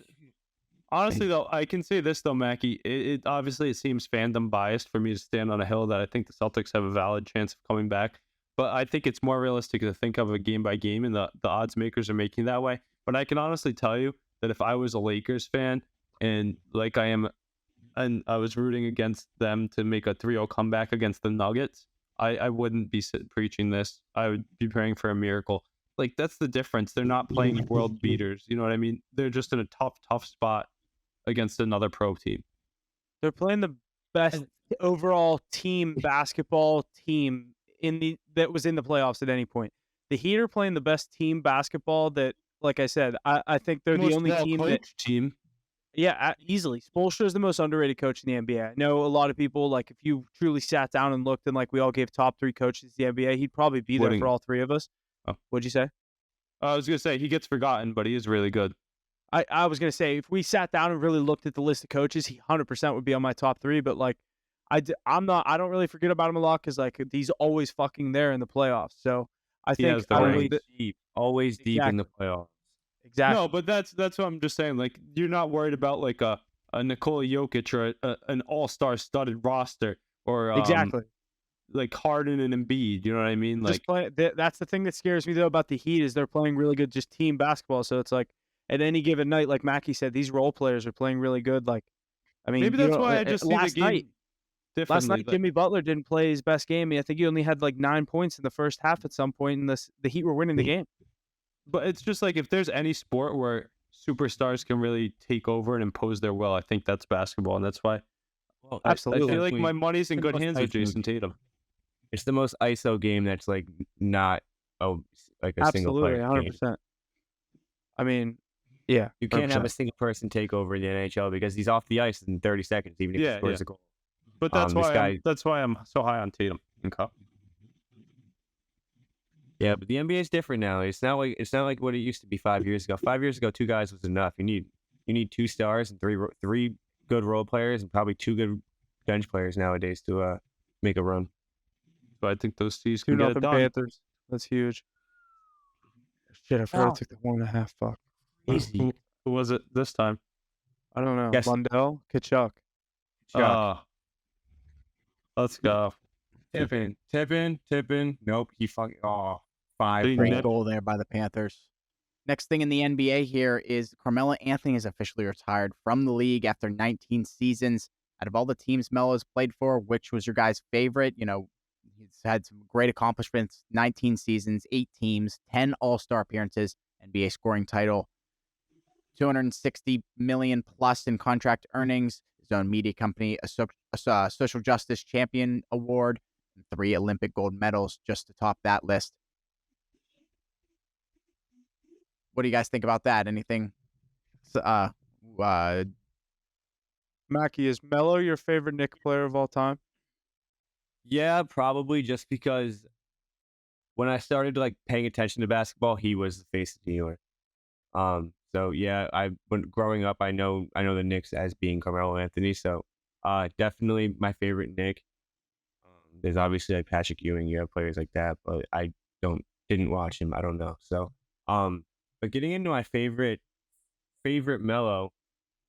Honestly, though, I can say this though, Mackie. It obviously it seems fandom biased for me to stand on a hill that I think the Celtics have a valid chance of coming back. But I think it's more realistic to think of a game by game, and the odds makers are making that way. But I can honestly tell you that if I was a Lakers fan, and like I am, and I was rooting against them to make a 3-0 comeback against the Nuggets, I wouldn't be preaching this. I would be praying for a miracle. Like, that's the difference. They're not playing world beaters. You know what I mean? They're just in a tough spot against another pro team. They're playing the best overall team basketball team that was in the playoffs at any point. The Heat are playing the best team basketball that, like I said, I think they're the only team that. Team. Yeah, easily. Spoelstra is the most underrated coach in the NBA. I know a lot of people, like, if you truly sat down and looked and, like, we all gave top 3 coaches in the NBA, he'd probably be there for all 3 of us. Oh. What'd you say? I was going to say, he gets forgotten, but he is really good. I was going to say, if we sat down and really looked at the list of coaches, he 100% would be on my top 3. But, like, I don't really forget about him a lot because, like, he's always fucking there in the playoffs. So I He think has the I ring. really, Always deep in the Exactly. playoffs. exactly. No, but that's what I'm just saying. Like, you're not worried about, like, a Nikola Jokic or an all-star studded roster or Exactly. like Harden and Embiid. You know what I mean? Like, That's the thing that scares me though about the Heat is they're playing really good just team basketball. So it's like at any given night, like Mackie said, these role players are playing really good. Like, I mean, maybe that's why I just see the last game night. differently. Last night, Jimmy Butler didn't play his best game. I think he only had like 9 points in the first half at some point, and the Heat were winning the game. But it's just like if there's any sport where superstars can really take over and impose their will, I think that's basketball, and that's why Well, I Absolutely. feel like my money's in the good most hands with exciting- Jason Tatum. It's the most ISO game that's like not like a single Absolutely, player 100%. game. I mean, yeah, You can't have 100%. a single person take over in the NHL because he's off the ice in 30 seconds, even if he Yeah, scores yeah. a goal. But that's This why guy- that's why I'm so high on Tatum and Cup. Yeah, but the NBA is different now. It's not like what it used to be 5 years ago. 5 years ago, 2 guys was enough. You need 2 stars and three good role players and probably 2 good bench players nowadays to make a run. So I think those teams can get it 2-0 done. Panthers. That's huge. Shit, I forgot to take the 1.5. Fuck. Easy. Who was it this time? I don't know. Yes. Lundell, Kachuk. Let's go. Tippin. Nope. He fucking 5. They Great net- goal there by the Panthers. Next thing in the NBA here is Carmelo Anthony is officially retired from the league after 19 seasons. Out of all the teams Melo's played for, which was your guys' favorite? You know, he's had some great accomplishments, 19 seasons, 8 teams, 10 All-Star appearances, NBA scoring title, 260 million plus in contract earnings, his own media company, a social justice champion award, and 3 Olympic gold medals just to top that list. What do you guys think about that? Anything? Mackie, is Melo your favorite Knicks player of all time? Yeah, probably just because when I started like paying attention to basketball, he was the face of New York. So yeah, when growing up, I know the Knicks as being Carmelo Anthony. So definitely my favorite Knick. There's obviously like Patrick Ewing, you have players like that, but I didn't watch him. I don't know. So but getting into my favorite Melo,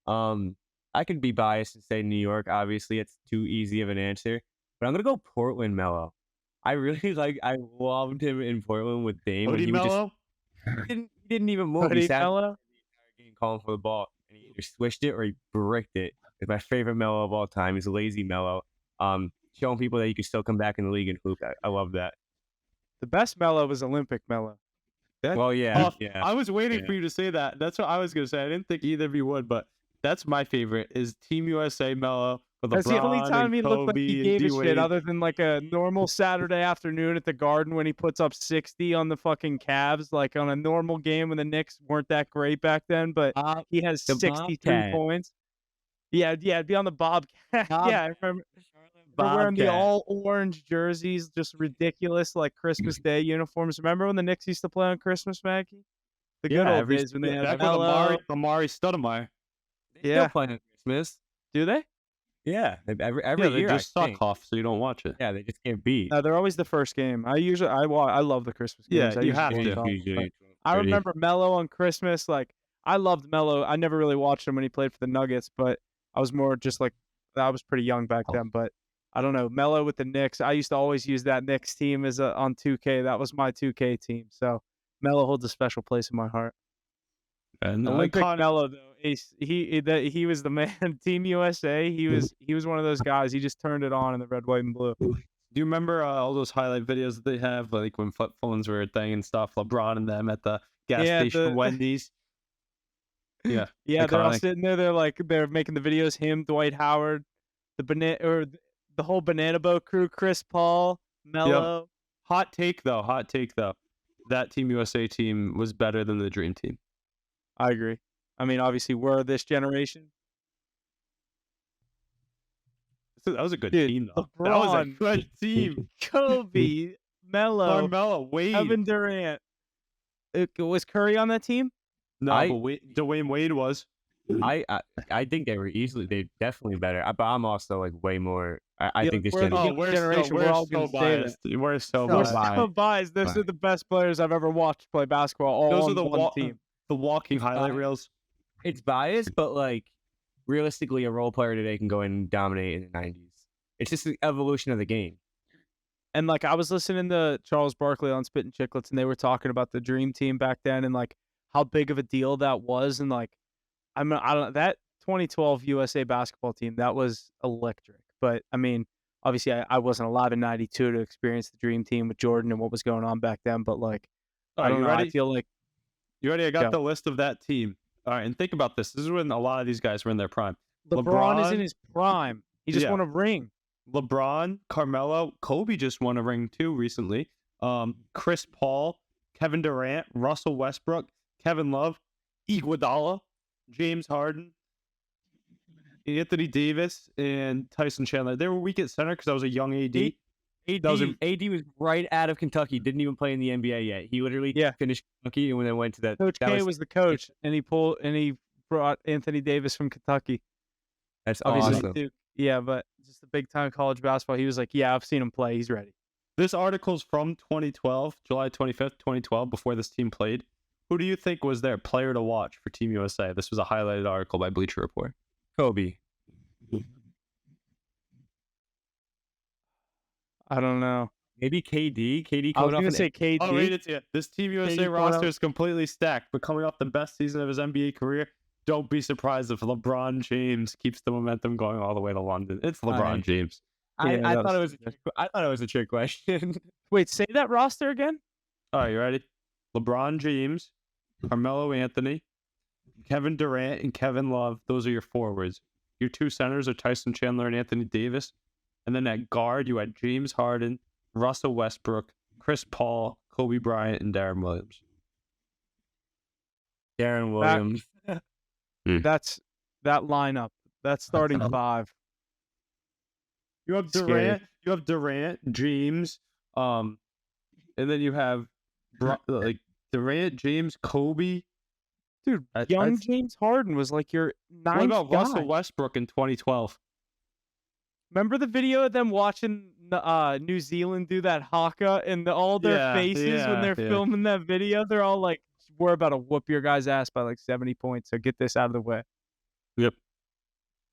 I could be biased and say New York. Obviously, it's too easy of an answer, but I'm gonna go Portland Melo. I loved him in Portland with Dame. When Odie he would just Mello? he didn't even move. He Buddy sat Melo? the entire game calling for the ball, and he either swished it or he bricked it. It's my favorite Melo of all time. He's a lazy Melo. Showing people that you can still come back in the league and hoop. I love that. The best Melo was Olympic Melo. Well, yeah, Oh, yeah. I was waiting Yeah. for you to say that. That's what I was gonna say. I didn't think either of you would, but that's my favorite is Team USA Mello with That's the only LeBron time and he looked like he Kobe and gave a shit, D-Wade. other than like a normal Saturday afternoon at the Garden when he puts up 60 on the fucking Cavs, like on a normal game when the Knicks weren't that great back then, but he has The 63 Bobcat. points. Yeah, it'd be on the Bobcat. Yeah, I remember. We're wearing the Bobcat. all orange jerseys, just ridiculous, like Christmas Day uniforms. Remember when the Knicks used to play on Christmas, Maggie? The good old days when they had back with Melo. Amari Stoudemire. They still Yeah. play on Christmas. Do they? Yeah, every Yeah, they year. just I suck think. off, so you don't watch it. Yeah, they just can't beat. No, they're always the first game. I love the Christmas games. Yeah, I you usually have watch to. all of them, but Usually I 30. remember Melo on Christmas. Like I loved Melo. I never really watched him when he played for the Nuggets, but I was more just like I was pretty young back then. But I don't know, Melo with the Knicks. I used to always use that Knicks team as on 2K. That was my 2K team. So Melo holds a special place in my heart. And Olympic Melo though, he was the man. Team USA. He was one of those guys. He just turned it on in the red, white, and blue. Do you remember all those highlight videos that they have, like when flip phones were a thing and stuff? LeBron and them at the gas station, Wendy's. Yeah, yeah. They're all iconic. sitting there. They're making the videos. Him, Dwight Howard, the whole Banana Boat crew. Chris Paul, Melo. Hot take though. That Team USA team was better than the Dream Team. I agree. I mean, obviously, we're this generation. So that was a good Dude, team, though. That was a LeBron, good team. Kobe, Melo, Carmelo, Wade. Kevin Durant. Was Curry on that team? No, I- but Dwayne Wade was. I think they definitely better. But I'm also like way more. I Yeah, think this we're- generation. we're generation, we're all gonna say that. biased. We're so So We're biased. biased. so biased. Those are the best players I've ever watched play basketball. All Those on are the one team. the walking highlight biased. reels. It's biased, but like realistically, a role player today can go in and dominate in the '90s. It's just the evolution of the game. And like I was listening to Charles Barkley on Spittin' Chicklets, and they were talking about the Dream Team back then, and like how big of a deal that was, and like I don't that 2012 USA basketball team that was electric. But I mean, obviously I wasn't alive in '92 to experience the Dream Team with Jordan and what was going on back then. But like I don't you know, ready? I feel like I got Go. the list of that team. All right, and think about this. This is when a lot of these guys were in their prime. LeBron is LeBron- in his prime. He just Yeah. won a ring. LeBron, Carmelo, Kobe just won a ring too recently. Chris Paul, Kevin Durant, Russell Westbrook, Kevin Love, Iguodala, James Harden, Anthony Davis, and Tyson Chandler. They were weak at center because I was a young AD. AD was right out of Kentucky. Didn't even play in the NBA yet. He literally finished Kentucky and then went to that. Coach that K was the coach, and he brought Anthony Davis from Kentucky. That's Obviously, awesome. Duke. Yeah, but just a big time college basketball. He was like, "Yeah, I've seen him play. He's ready." This article's from 2012, July 25th, 2012, before this team played. Who do you think was their player to watch for Team USA? This was a highlighted article by Bleacher Report. Kobe. I don't know. Maybe KD. KD I was coming off gonna an say KD. I'll read it to you. This Team USA coming roster out- is completely stacked, but coming off the best season of his NBA career, don't be surprised if LeBron James keeps the momentum going all the way to London. It's LeBron Alright. James. I that thought it was- was. I thought it was a trick question. Wait, say that roster again. All right, you ready? LeBron James, Carmelo Anthony, Kevin Durant, and Kevin Love. Those are your forwards. Your two centers are Tyson Chandler and Anthony Davis. And then at guard, you had James Harden, Russell Westbrook, Chris Paul, Kobe Bryant, and Darren Williams. Darren Williams. That's that lineup. That's starting five. You have Scary. Durant. You have Durant, James, and then you have like Durant, James, Kobe. Dude, I- young I'd- James Harden was like your What ninth about guy. Russell Westbrook in 2012? Remember the video of them watching New Zealand do that haka and all their Yeah, faces when they're yeah. filming that video? They're all like, "We're about to whoop your guy's ass by like 70 points. So get this out of the way." Yep.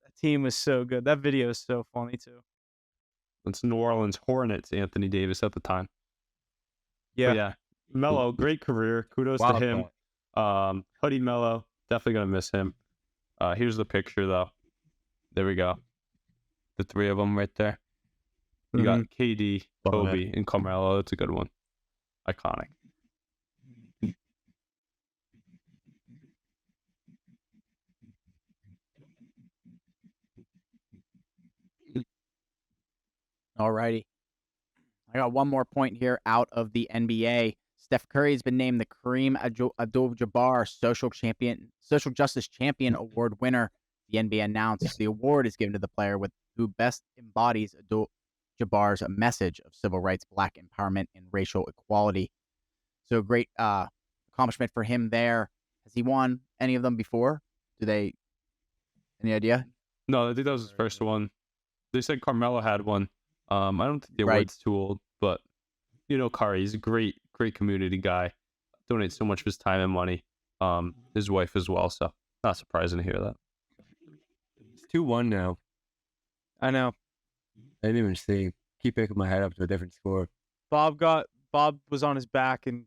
That team was so good. That video is so funny too. It's New Orleans Hornets, Anthony Davis at the time. Yeah. But yeah. Melo, great career. Kudos Wild to him. Huddy Melo, definitely gonna miss him. Here's the picture though. There we go. The three of them right there. You got KD, Love it. Kobe, and Carmelo. That's a good one. Iconic. Alrighty. I got one more point here out of the NBA. Steph Curry has been named the Kareem Abdul-Jabbar Social Justice Champion Award winner. The NBA announced the award is given to the player who best embodies Abdul-Jabbar's message of civil rights, black empowerment, and racial equality. So great accomplishment for him there. Has he won any of them before? Any idea? No, I think that was his first one. They said Carmelo had one. I don't think the Right. award's too old, but Curry, he's a great community guy. Donates so much of his time and money. His wife as well, so not surprising to hear that. It's 2-1 now. I know. I didn't even see. Keep picking my head up to a different score. Bob was on his back, and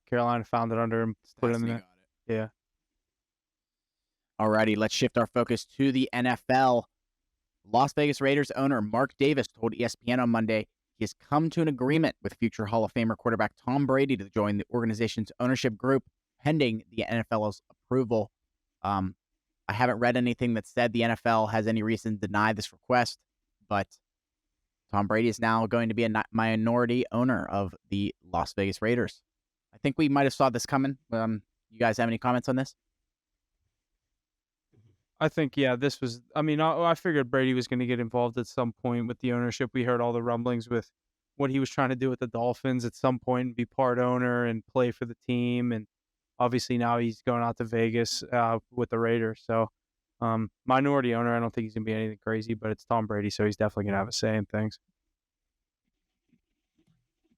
Carolina found it under him. Put it in there. Yeah. Alrighty, let's shift our focus to the NFL. Las Vegas Raiders owner Mark Davis told ESPN on Monday he has come to an agreement with future Hall of Famer quarterback Tom Brady to join the organization's ownership group, pending the NFL's approval. I haven't read anything that said the NFL has any reason to deny this request, but Tom Brady is now going to be a minority owner of the Las Vegas Raiders. I think we might have saw this coming. You guys have any comments on this? I think, yeah, this was, I figured Brady was going to get involved at some point with the ownership. We heard all the rumblings with what he was trying to do with the Dolphins at some point and be part owner and play for the team. And obviously now he's going out to Vegas with the Raiders. So minority owner, I don't think he's going to be anything crazy, but it's Tom Brady, so he's definitely going to have a say in things.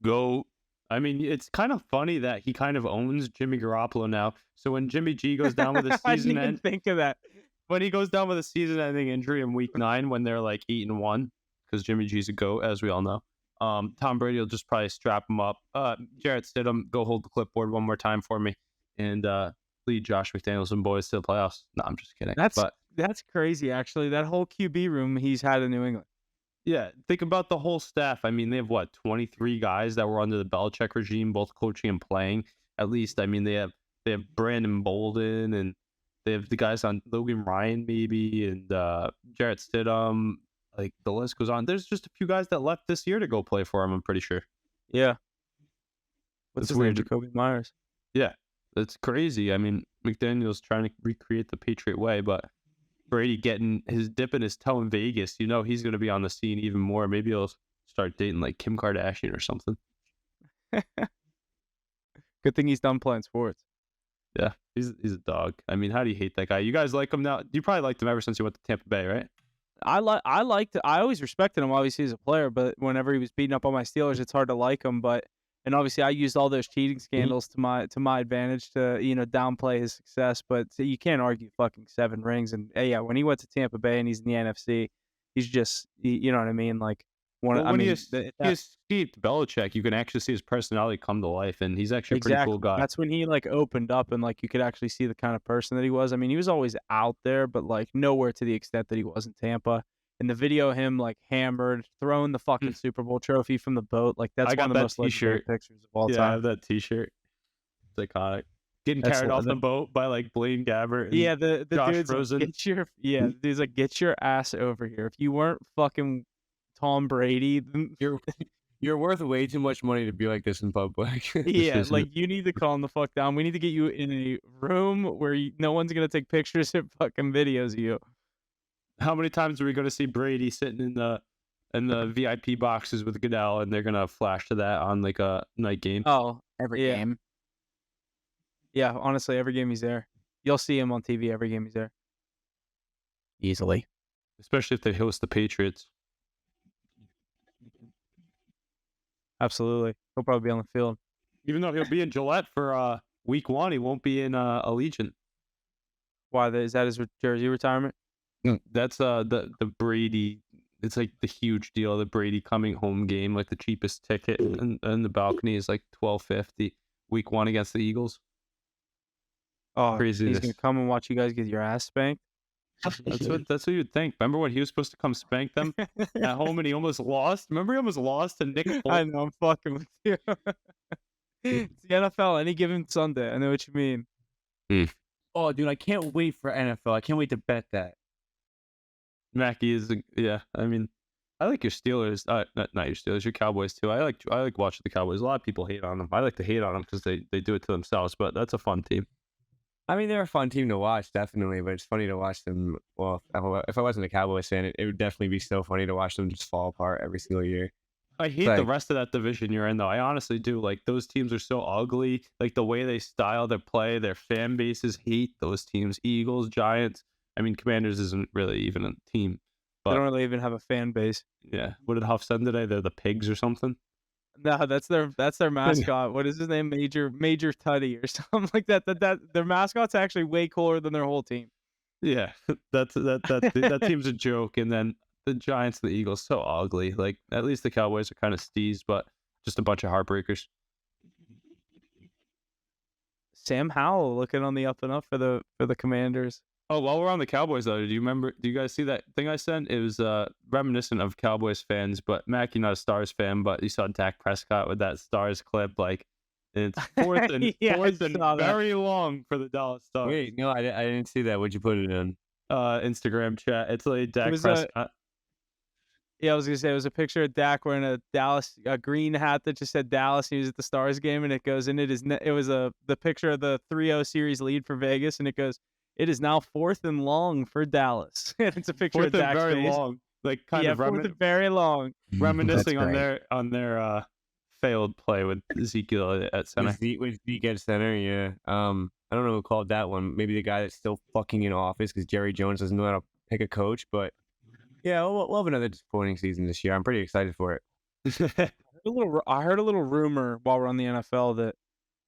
It's kind of funny that he kind of owns Jimmy Garoppolo now. So when Jimmy G goes down with a I season didn't even think of that. When he goes down with a season-ending injury in Week 9, when they're like 8-1, because Jimmy G's a GOAT, as we all know, Tom Brady will just probably strap him up. Jarrett Stidham, go hold the clipboard one more time for me, and lead Josh McDaniels and boys to the playoffs. No, I'm just kidding. That's crazy, actually. That whole QB room he's had in New England. Yeah, think about the whole staff. I mean, they have 23 guys that were under the Belichick regime, both coaching and playing. At least, they have Brandon Bolden, and they have the guys on Logan Ryan maybe, and Jarrett Stidham. Like, the list goes on. There's just a few guys that left this year to go play for him, I'm pretty sure. Yeah. What's his weird. name? Jacoby Myers. Yeah, that's crazy. McDaniel's trying to recreate the Patriot way, but Brady dipping his toe in Vegas, he's going to be on the scene even more. Maybe he'll start dating like Kim Kardashian or something. Good thing he's done playing sports. Yeah, he's a dog. How do you hate that guy? You guys like him now? You probably liked him ever since he went to Tampa Bay, right? I always respected him, obviously, as a player, but whenever he was beating up on my Steelers, it's hard to like him. And obviously I used all those cheating scandals to my advantage to, downplay his success. But you can't argue fucking 7 rings. And yeah, when he went to Tampa Bay and he's in the NFC, he's just, you know what I mean? Like, when he escaped Belichick, you can actually see his personality come to life, and he's actually a pretty cool guy. That's when he opened up, and you could actually see the kind of person that he was. He was always out there, but nowhere to the extent that he was in Tampa. In the video, him hammered, throwing the fucking Super Bowl trophy from the boat, that's one of the most legendary pictures of all time. Yeah, I have that T-shirt. It's iconic. Getting carried off the boat by Blaine Gabbert. And yeah, the Josh dude's Rosen. the dude's like, get your ass over here. If you weren't fucking Tom Brady, You're worth way too much money to be like this in public. Yeah, you need to calm the fuck down. We need to get you in a room where no one's gonna take pictures and fucking videos of you. How many times are we gonna see Brady sitting in the VIP boxes with Goodell, and they're gonna flash to that on a night game? Oh, Every game. Yeah, honestly, every game he's there. You'll see him on TV every game he's there. Easily. Especially if they host the Patriots. Absolutely. He'll probably be on the field. Even though he'll be in Gillette for Week 1, he won't be in Allegiant. Why? Is that his jersey retirement? That's the Brady. It's the huge deal. The Brady coming home game, the cheapest ticket, and the balcony is $12.50. Week 1 against the Eagles. Oh, craziness. He's gonna come and watch you guys get your ass spanked. That's what you'd think. Remember when he was supposed to come spank them at home and he almost lost? Remember he almost lost to Nick Folk? I know, I'm fucking with you. It's the NFL any given Sunday. I know what you mean. Oh, dude, I can't wait for NFL. I can't wait to bet that. Mackie is, yeah. I like your Steelers. Not your Steelers, your Cowboys too. I like watching the Cowboys. A lot of people hate on them. I like to hate on them because they do it to themselves. But that's a fun team. I mean, they're a fun team to watch, definitely, but it's funny to watch them. Well, if I wasn't a Cowboys fan, it would definitely be so funny to watch them just fall apart every single year. I hate Like- the rest of that division you're in, though. I honestly do. Like, those teams are so ugly. Like, the way they style their play, their fan bases hate those teams. Eagles, Giants. I mean, Commanders isn't really even a team. They But don't really even have a fan base. yeah, what did Huff send today? They're the pigs or something. No, that's their mascot. What is his name? Major Tuddy or something like that. That their mascot's actually way cooler than their whole team. Yeah, that team's a joke. And then the Giants and the Eagles, so ugly. Like, at least the Cowboys are kind of steez, but just a bunch of heartbreakers. Sam Howell looking on the up and up for the Commanders. Oh, while we're on the Cowboys, though, do you guys see that thing I sent? It was reminiscent of Cowboys fans, but Mac, you're not a Stars fan, but you saw Dak Prescott with that Stars clip, like, and it's fourth and Yeah, I fourth and saw that. very long for the Dallas Stars. Wait, no, I didn't see that. What'd you put it in? Instagram chat. It's like Dak was Prescott. Yeah, I was gonna say it was a picture of Dak wearing a green hat that just said Dallas. He was at the Stars game, and it goes, and it was the picture of the 3-0 series lead for Vegas, and it goes, it is now 4th and long for Dallas. And it's a picture Fourth of and Dak's very face. long, like kind Yeah, of 4th and very long. reminiscing That's on great. their failed play with Ezekiel at center. With Zeke at center, yeah. I don't know who called that one. Maybe the guy that's still fucking in office because Jerry Jones doesn't know how to pick a coach. But yeah, we'll have another disappointing season this year. I'm pretty excited for it. I heard a little rumor while we're on the NFL that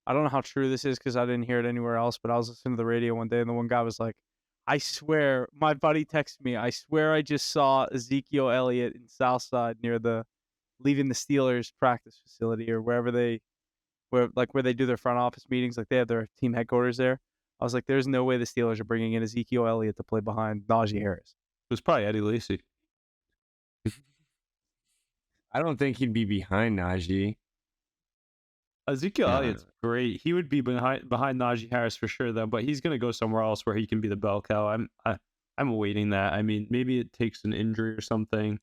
I don't know how true this is because I didn't hear it anywhere else, but I was listening to the radio one day and the one guy was like, I swear, my buddy texted me, I swear I just saw Ezekiel Elliott in Southside near leaving the Steelers practice facility or where they do their front office meetings, like they have their team headquarters there. I was like, there's no way the Steelers are bringing in Ezekiel Elliott to play behind Najee Harris. It was probably Eddie Lacy. I don't think he'd be behind Najee. Ezekiel Yeah. Elliott's great. He would be behind Najee Harris for sure, though. But he's gonna go somewhere else where he can be the bell cow. I'm awaiting that. I mean, maybe it takes an injury or something,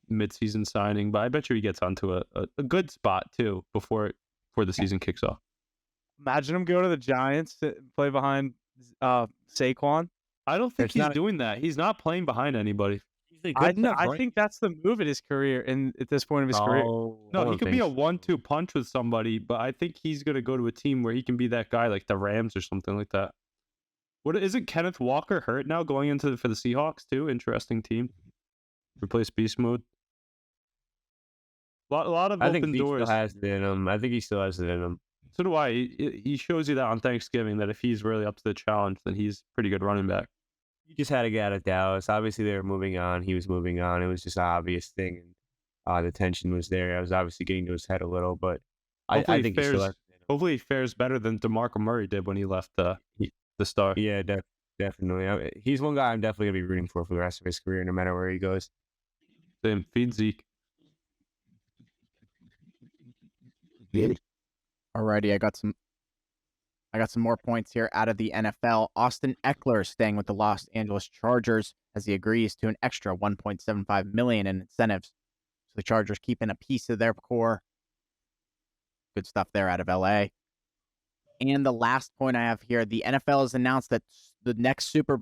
mid-season signing. But I bet you he gets onto a good spot too before the season kicks off. Imagine him go to the Giants to play behind I don't think It's he's not- doing that. He's not playing behind anybody. I think that's the move at his career and at this point of his career. No, he could be a 1-2 punch with somebody, but I think he's gonna go to a team where he can be that guy, like the Rams or something like that. What isn't Kenneth Walker hurt now going into for the Seahawks too? Interesting team. Replace beast mode. A lot of I think open he doors. still has it in him. I think he still has it in him. So do I. He shows you that on Thanksgiving that if he's really up to the challenge, then he's pretty good running back. You just had to get out of Dallas. Obviously, they were moving on. He was moving on. It was just an obvious thing. And the tension was there. I was obviously getting to his head a little, but I Hopefully think he he still fares- has it in him. Hopefully he fares better than DeMarco Murray did when he left the Star. Yeah, definitely. He's one guy I'm definitely going to be rooting for the rest of his career, no matter where he goes. Same. Feed Zeke. Alrighty, I got some more points here out of the NFL. Austin Eckler staying with the Los Angeles Chargers as he agrees to an extra $1.75 million in incentives. So the Chargers keeping a piece of their core. Good stuff there out of LA. And the last point I have here, the NFL has announced that the next Super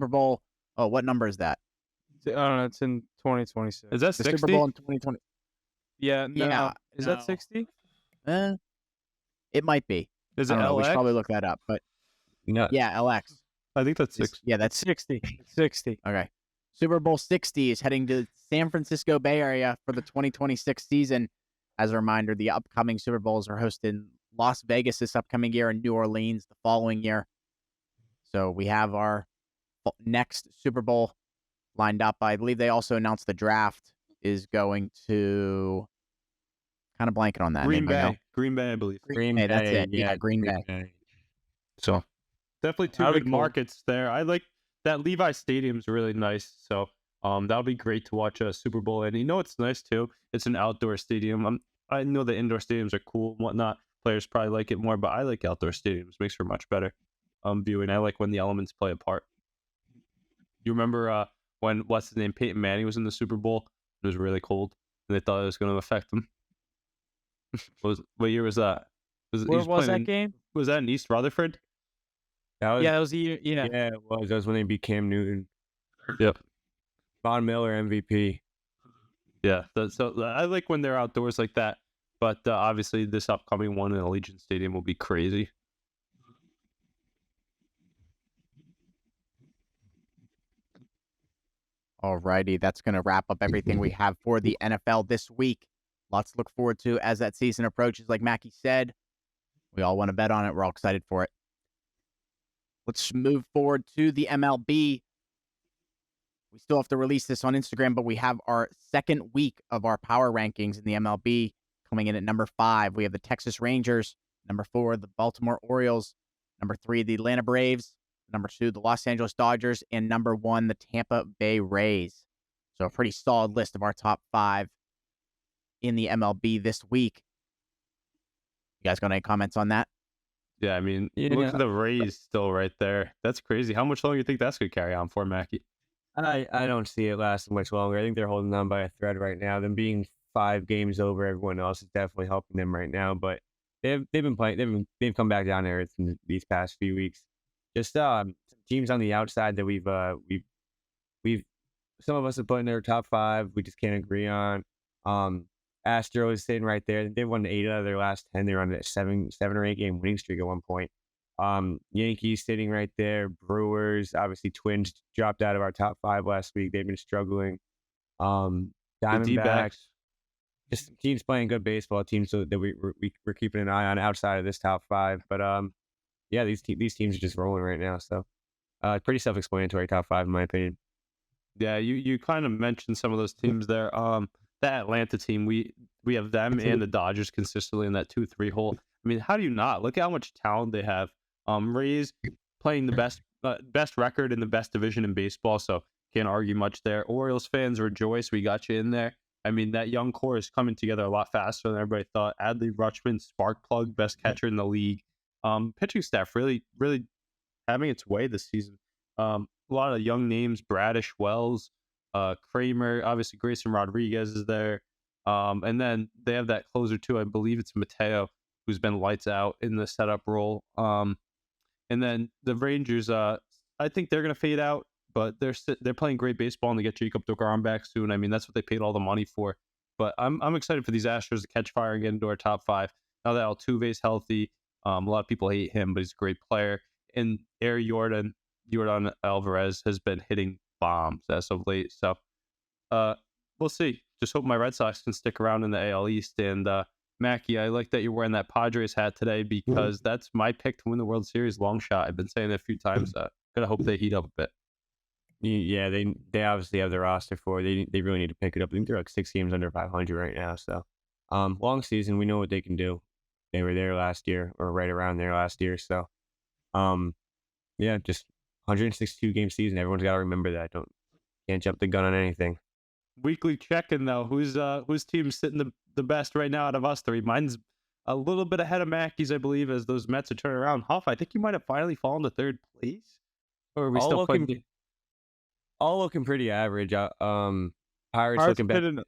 Bowl. Oh, what number is that? I don't know. It's in 2026. Is that The 60? Super Bowl in 2020. Yeah. No, Yeah, Is no. that 60? It might be. Is I it don't know. We should LX? probably look that up. But No, yeah, LX. I think that's 6. Yeah, that's 60. 60. okay. Super Bowl 60 is heading to San Francisco Bay Area for the 2026 season. As a reminder, the upcoming Super Bowls are hosted in Las Vegas this upcoming year and New Orleans the following year. So we have our next Super Bowl lined up. I believe they also announced the draft is going to kind of blanking on that. Green Anybody know? Bay. Green Bay, I believe. Green Bay, that's it. Yeah, Green Bay. So definitely two That'd be big cool. markets there. I like that Levi Stadium's really nice. So that'll be great to watch a Super Bowl. And you know what's nice too? It's an outdoor stadium. I know the indoor stadiums are cool and whatnot. Players probably like it more, but I like outdoor stadiums. Makes for much better viewing. I like when the elements play a part. You remember when what's his name? Peyton Manning was in the Super Bowl It was really cold, and they thought it was going to affect them. What year was that? He Where was that playing game? Was that in East Rutherford? That was Yeah, that was the year. Yeah. yeah, it was. That was when they beat Cam Newton. Yep. Von Miller MVP. Yeah. So I like when they're outdoors like that. But obviously, this upcoming one in Allegiant Stadium will be crazy. Alrighty, that's going to wrap up everything we have for the NFL this week. Lots to look forward to as that season approaches. Like Mackie said, we all want to bet on it. We're all excited for it. Let's move forward to the MLB. We still have to release this on Instagram, but we have our second week of our power rankings in the MLB. Coming in at number 5, we have the Texas Rangers. Number 4, the Baltimore Orioles. Number 3, the Atlanta Braves. Number 2, the Los Angeles Dodgers. And number 1, the Tampa Bay Rays. So a pretty solid list of our top 5 in the MLB this week. You guys got any comments on that? Yeah, I mean, look at the Rays still right there. That's crazy. How much longer do you think that's going to carry on for, Mackie? I don't see it lasting much longer. I think they're holding on by a thread right now. Them being 5 games over everyone else is definitely helping them right now. But they've been playing. They've come back down to earth in these past few weeks. Just some teams on the outside that we've some of us have put in their top 5. We just can't agree on. Astros sitting right there. They won 8 out of their last 10. They're on a 7 or 8 game winning streak at one point. Yankees sitting right there. Brewers, obviously Twins dropped out of our top 5 last week. They've been struggling. Diamondbacks, just teams playing good baseball. Teams that we're keeping an eye on outside of this top 5. But yeah, these teams are just rolling right now. So pretty self-explanatory top 5 in my opinion. Yeah, you kind of mentioned some of those teams there. That Atlanta team, we have them and the Dodgers consistently in that 2-3 hole. I mean, how do you not? Look at how much talent they have. Rays playing the best record in the best division in baseball, so can't argue much there. Orioles fans rejoice, we got you in there. I mean, that young core is coming together a lot faster than everybody thought. Adley Rutschman, spark plug, best catcher in the league. Pitching staff really having its way this season. A lot of young names: Bradish, Wells, Kramer, obviously Grayson Rodriguez is there. And then they have that closer too. I believe it's Mateo, who's been lights out in the setup role. And then the Rangers, I think they're going to fade out, but they're playing great baseball and they get Jacob DeGrom back soon. I mean, that's what they paid all the money for. But I'm excited for these Astros to catch fire and get into our top 5. Now that Altuve's healthy, a lot of people hate him, but he's a great player. And Jordan Alvarez has been hitting bombs as of late. So we'll see. Just hope my Red Sox can stick around in the AL East. And Mackie, I like that you're wearing that Padres hat today because that's my pick to win the World Series, long shot. I've been saying it a few times. Gotta hope they heat up a bit. Yeah, they obviously have the roster for it. They really need to pick it up. I think they're like 6 games under 500 right now. So long season, we know what they can do. They were there last year or right around there last year. So yeah, just 162 game season. Everyone's got to remember that. Can't jump the gun on anything. Weekly check-in though. Whose team's sitting the best right now out of us 3? Mine's a little bit ahead of Mackey's, I believe, as those Mets are turning around. Huff, I think you might have finally fallen to 3rd place. Or are we still playing? All looking pretty average. Pirates looking better.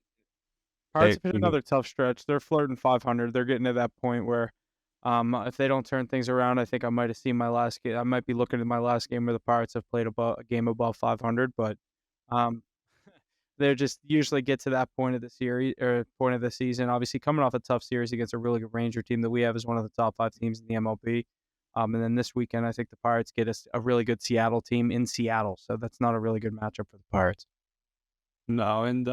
Pirates have hit another tough stretch. They're flirting 500. They're getting to that point where if they don't turn things around, I think I might have seen my last game. I might be looking at my last game where the Pirates have played a game above 500, but they just usually get to that point of the series or point of the season. Obviously, coming off a tough series against a really good Ranger team that we have as one of the top 5 teams in the MLB. And then this weekend, I think the Pirates get a really good Seattle team in Seattle, so that's not a really good matchup for the Pirates. No, and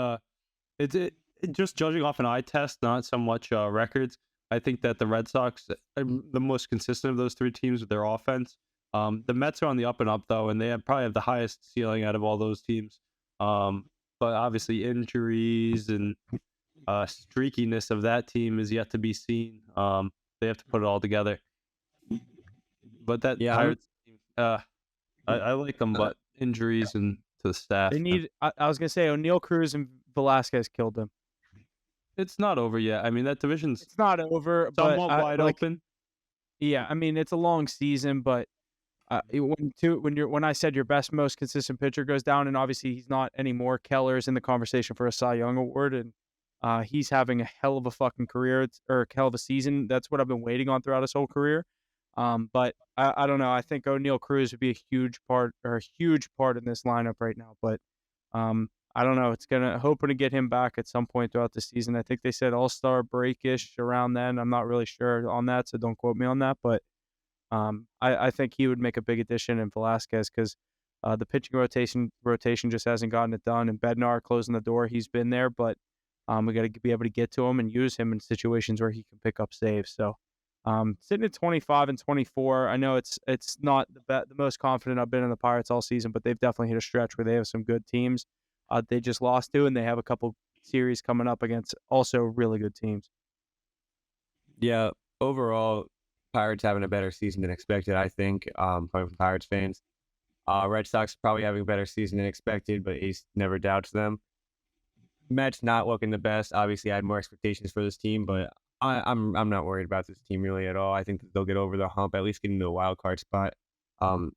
it just judging off an eye test, not so much records. I think that the Red Sox are the most consistent of those 3 teams with their offense. The Mets are on the up and up though, and they probably have the highest ceiling out of all those teams. But obviously injuries and streakiness of that team is yet to be seen. They have to put it all together. But that Pirates team, I like them, but injuries and to the staff. They need. I was gonna say O'Neal, Cruz, and Velasquez killed them. It's not over yet. I mean, that division's it's not over, somewhat but wide open. Yeah, I mean it's a long season, but When I said your best, most consistent pitcher goes down, and obviously he's not anymore. Keller's in the conversation for a Cy Young award, and he's having a hell of a fucking career or a hell of a season. That's what I've been waiting on throughout his whole career. But I don't know. I think O'Neal Cruz would be a huge part in this lineup right now. But I don't know. It's hoping to get him back at some point throughout the season. I think they said All-Star break-ish around then. I'm not really sure on that, so don't quote me on that. But I think he would make a big addition in Velasquez because the pitching rotation just hasn't gotten it done. And Bednar closing the door, he's been there, but we got to be able to get to him and use him in situations where he can pick up saves. So sitting at 25 and 24, I know it's not the most confident I've been in the Pirates all season, but they've definitely hit a stretch where they have some good teams they just lost to, and they have a couple series coming up against also really good teams. Yeah, overall, Pirates having a better season than expected, I think, coming from Pirates fans. Red Sox probably having a better season than expected, but Ace never doubts them. Mets not looking the best. Obviously, I had more expectations for this team, but I'm not worried about this team really at all. I think that they'll get over the hump, at least get into a wild card spot. Going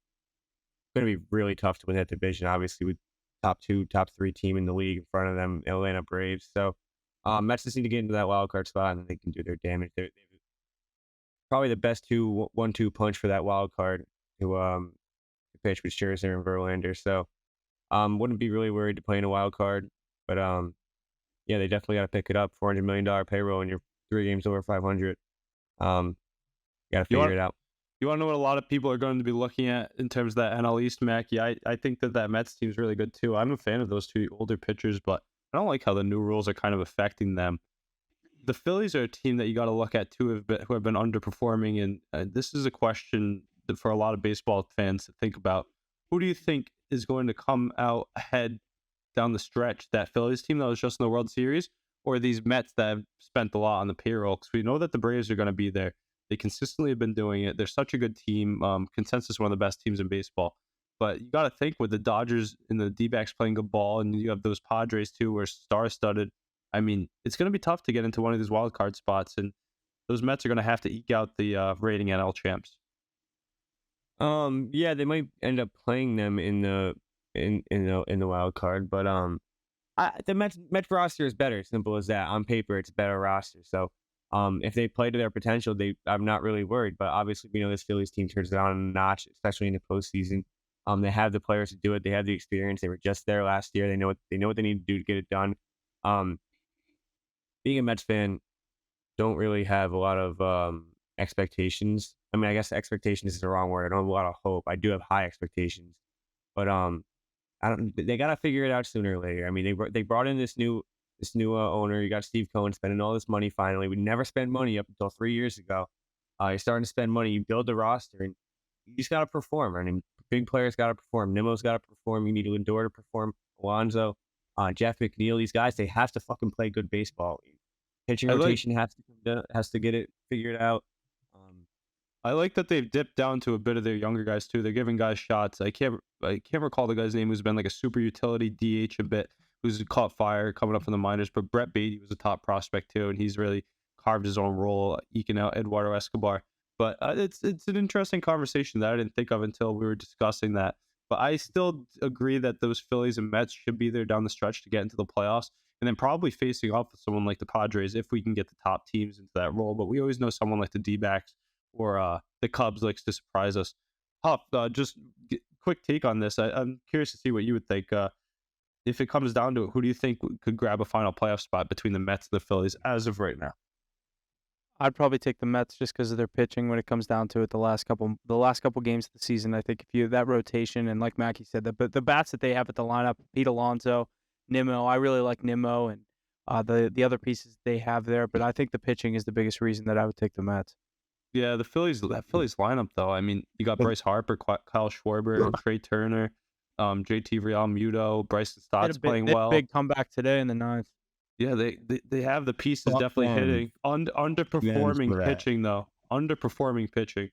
to be really tough to win that division, obviously, with top 3 team in the league in front of them, Atlanta Braves. So Mets just need to get into that wild card spot, and then they can do their damage. They're probably the best 1-2 punch for that wild card to pitch with Scherzer and Verlander. So wouldn't be really worried to play in a wild card, but yeah, they definitely got to pick it up. $400 million payroll, and you're 3 games over 500. Got to figure it out. You want to know what a lot of people are going to be looking at in terms of that NL East, Mackie? I think that Mets team is really good too. I'm a fan of those 2 older pitchers, but I don't like how the new rules are kind of affecting them. The Phillies are a team that you got to look at too, who have been underperforming, and this is a question for a lot of baseball fans to think about. Who do you think is going to come out ahead down the stretch? That Phillies team that was just in the World Series, or these Mets that have spent a lot on the payroll? Because we know that the Braves are going to be there. They consistently have been doing it. They're such a good team. Consensus one of the best teams in baseball. But you got to think with the Dodgers and the D-backs playing good ball, and you have those Padres too, who are star-studded. I mean, it's going to be tough to get into one of these wild card spots, and those Mets are going to have to eke out the reigning NL champs. Yeah, they might end up playing them in the wild card, but the Mets roster is better. Simple as that. On paper, it's a better roster. So if they play to their potential, I'm not really worried. But obviously, we know this Phillies team turns it on a notch, especially in the postseason. They have the players to do it. They have the experience. They were just there last year. They know what they need to do to get it done. Being a Mets fan, don't really have a lot of expectations. I mean, I guess expectations is the wrong word. I don't have a lot of hope. I do have high expectations, but they gotta figure it out sooner or later. I mean, they brought in this new owner. You got Steve Cohen spending all this money. Finally, we never spent money up until 3 years ago. You're starting to spend money. You build the roster, and you just gotta perform. I mean, big players gotta perform. Nimmo's gotta perform. You need Lindor to perform. Alonso, Jeff McNeil. These guys, they have to fucking play good baseball. Pitching rotation has to get it figured out. I like that they've dipped down to a bit of their younger guys too. They're giving guys shots. I can't recall the guy's name who's been like a super utility DH a bit, who's caught fire coming up from the minors. But Brett Beatty was a top prospect too, and he's really carved his own role, eking out Eduardo Escobar. But it's an interesting conversation that I didn't think of until we were discussing that. But I still agree that those Phillies and Mets should be there down the stretch to get into the playoffs, and then probably facing off with someone like the Padres if we can get the top teams into that role. But we always know someone like the D-backs or the Cubs likes to surprise us. Huff, just quick take on this. I'm curious to see what you would think. If it comes down to it, who do you think could grab a final playoff spot between the Mets and the Phillies as of right now? I'd probably take the Mets just because of their pitching when it comes down to it. The last couple games of the season, I think if you have that rotation and like Mackie said, the bats that they have at the lineup, Pete Alonso, Nimmo. I really like Nimmo and the other pieces they have there. But I think the pitching is the biggest reason that I would take the Mets. Yeah, that Phillies lineup though. I mean, you got Bryce Harper, Kyle Schwarber, Trey Turner, JT Realmuto, Bryson Stott's playing well. Big comeback today in the ninth. Yeah, they have the pieces definitely hitting. Underperforming pitching though. Underperforming pitching.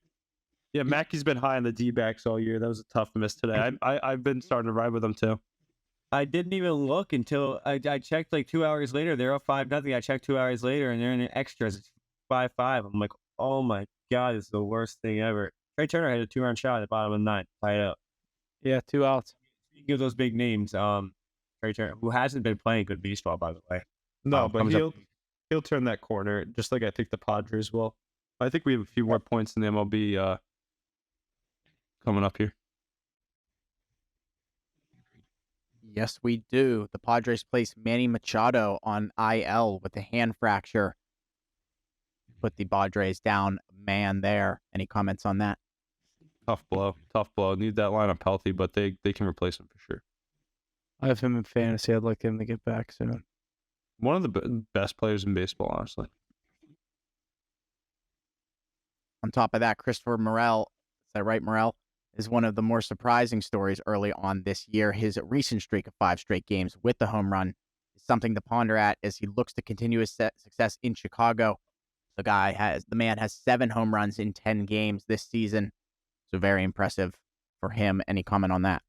Yeah, Mackey's been high on the D-backs all year. That was a tough miss today. I've been starting to ride with them too. I didn't even look until I checked like 2 hours later. They're up 5-0. I checked 2 hours later and they're in the extras. It's 5-5. I'm like, oh my God, it's the worst thing ever. Trey Turner had a 2-run shot at the bottom of the ninth, tie it up. Yeah, 2 outs. Speaking of those big names, Trey Turner, who hasn't been playing good baseball, by the way. No, but comes up- he'll turn that corner, just like I think the Padres will. I think we have a few more points in the MLB coming up here. Yes, we do. The Padres placed Manny Machado on IL with a hand fracture. Put the Padres down, man, there. Any comments on that? Tough blow. Need that lineup healthy, but they can replace him for sure. I have him in fantasy. I'd like him to get back soon. One of the best players in baseball, honestly. On top of that, Christopher Morel, is that right, Morel, is one of the more surprising stories early on this year. His recent streak of 5 straight games with the home run is something to ponder at as he looks to continue his success in Chicago. The man has 7 home runs in 10 games this season. So very impressive for him. Any comment on that?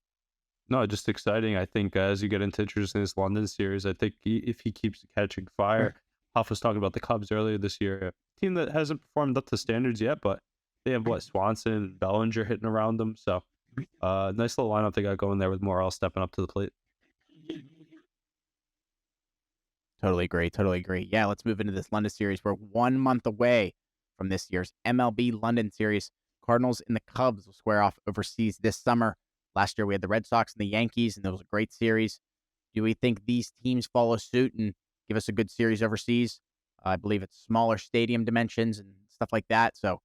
No, just exciting. I think as you get into interest in this London series, I think if he keeps catching fire, Huff was talking about the Cubs earlier this year, a team that hasn't performed up to standards yet, but they have Swanson and Bellinger hitting around them. So nice little lineup they got going there with Morel stepping up to the plate. Totally agree. Yeah, let's move into this London series. We're 1 month away from this year's MLB London series. Cardinals and the Cubs will square off overseas this summer. Last year we had the Red Sox and the Yankees, and that was a great series. Do we think these teams follow suit and give us a good series overseas? I believe it's smaller stadium dimensions and stuff like that. So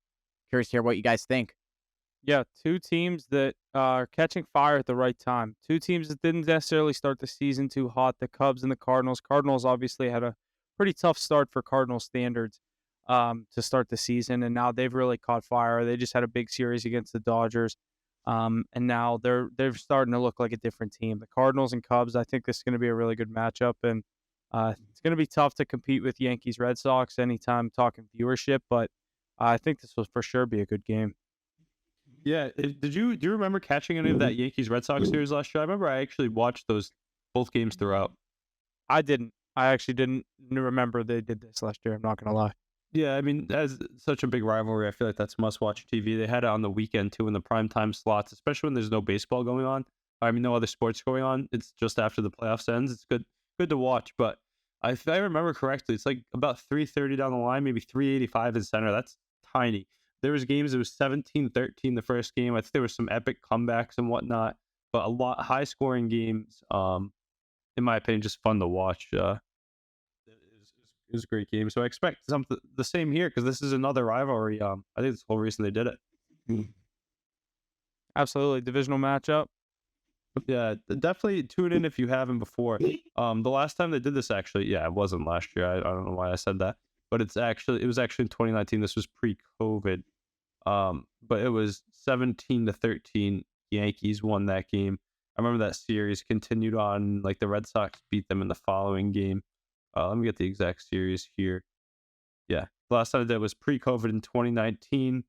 curious to hear what you guys think. Yeah, 2 teams that are catching fire at the right time. 2 teams that didn't necessarily start the season too hot, the Cubs and the Cardinals. Cardinals obviously had a pretty tough start for Cardinal standards to start the season, and now they've really caught fire. They just had a big series against the Dodgers, and now they're starting to look like a different team. The Cardinals and Cubs, I think this is going to be a really good matchup, and it's going to be tough to compete with Yankees Red Sox anytime talking viewership, but I think this will for sure be a good game. Yeah, do you remember catching any of that Yankees Red Sox series last year? I remember I actually watched both games throughout. I didn't. I actually didn't remember they did this last year. I'm not going to lie. Yeah, I mean, as such a big rivalry, I feel like that's must-watch TV. They had it on the weekend, too, in the primetime slots, especially when there's no baseball going on. I mean, no other sports going on. It's just after the playoffs ends. It's good to watch, but if I remember correctly, it's like about 3:30 down the line, maybe 3:85 in center. That's tiny. There was games, it was 17-13 the first game. I think there was some epic comebacks and whatnot, but a lot high-scoring games, in my opinion, just fun to watch. It was a great game. So I expect something the same here because this is another rivalry. I think that's the whole reason they did it. Absolutely. Divisional matchup. Yeah, definitely tune in if you haven't before. The last time they did this, actually, yeah, it wasn't last year. I don't know why I said that, but it was actually in 2019. This was pre-COVID. But it was 17-13. Yankees won that game. I remember that series continued on. Like the Red Sox beat them in the following game. Let me get the exact series here. Yeah, the last time I did was pre-COVID in 2019.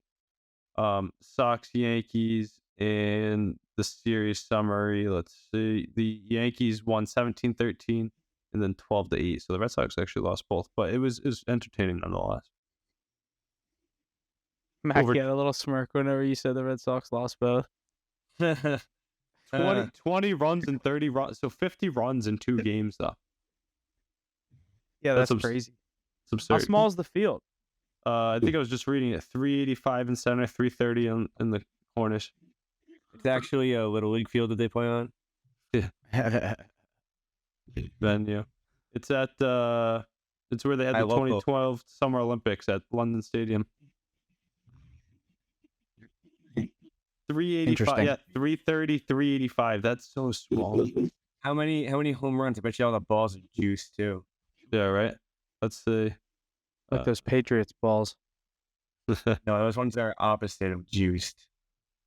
Sox, Yankees, and the series summary. Let's see. The Yankees won 17-13 and then 12-8. So the Red Sox actually lost both, but it was entertaining nonetheless. Mac had a little smirk whenever you said the Red Sox lost both. 20 runs and 30 runs. So 50 runs in 2 games, though. Yeah, that's crazy. It's absurd. How small is the field? I think I was just reading it. 385 in center, 330 in the corners. It's actually a little league field that they play on. Venue. It's at it's where they had the 2012 Summer Olympics at London Stadium. 385. Yeah, 330, 385. That's so small. How many home runs? I bet you all the balls are juiced too. Yeah, right. Let's see. Like those Patriots balls. No, those ones that are opposite of juiced.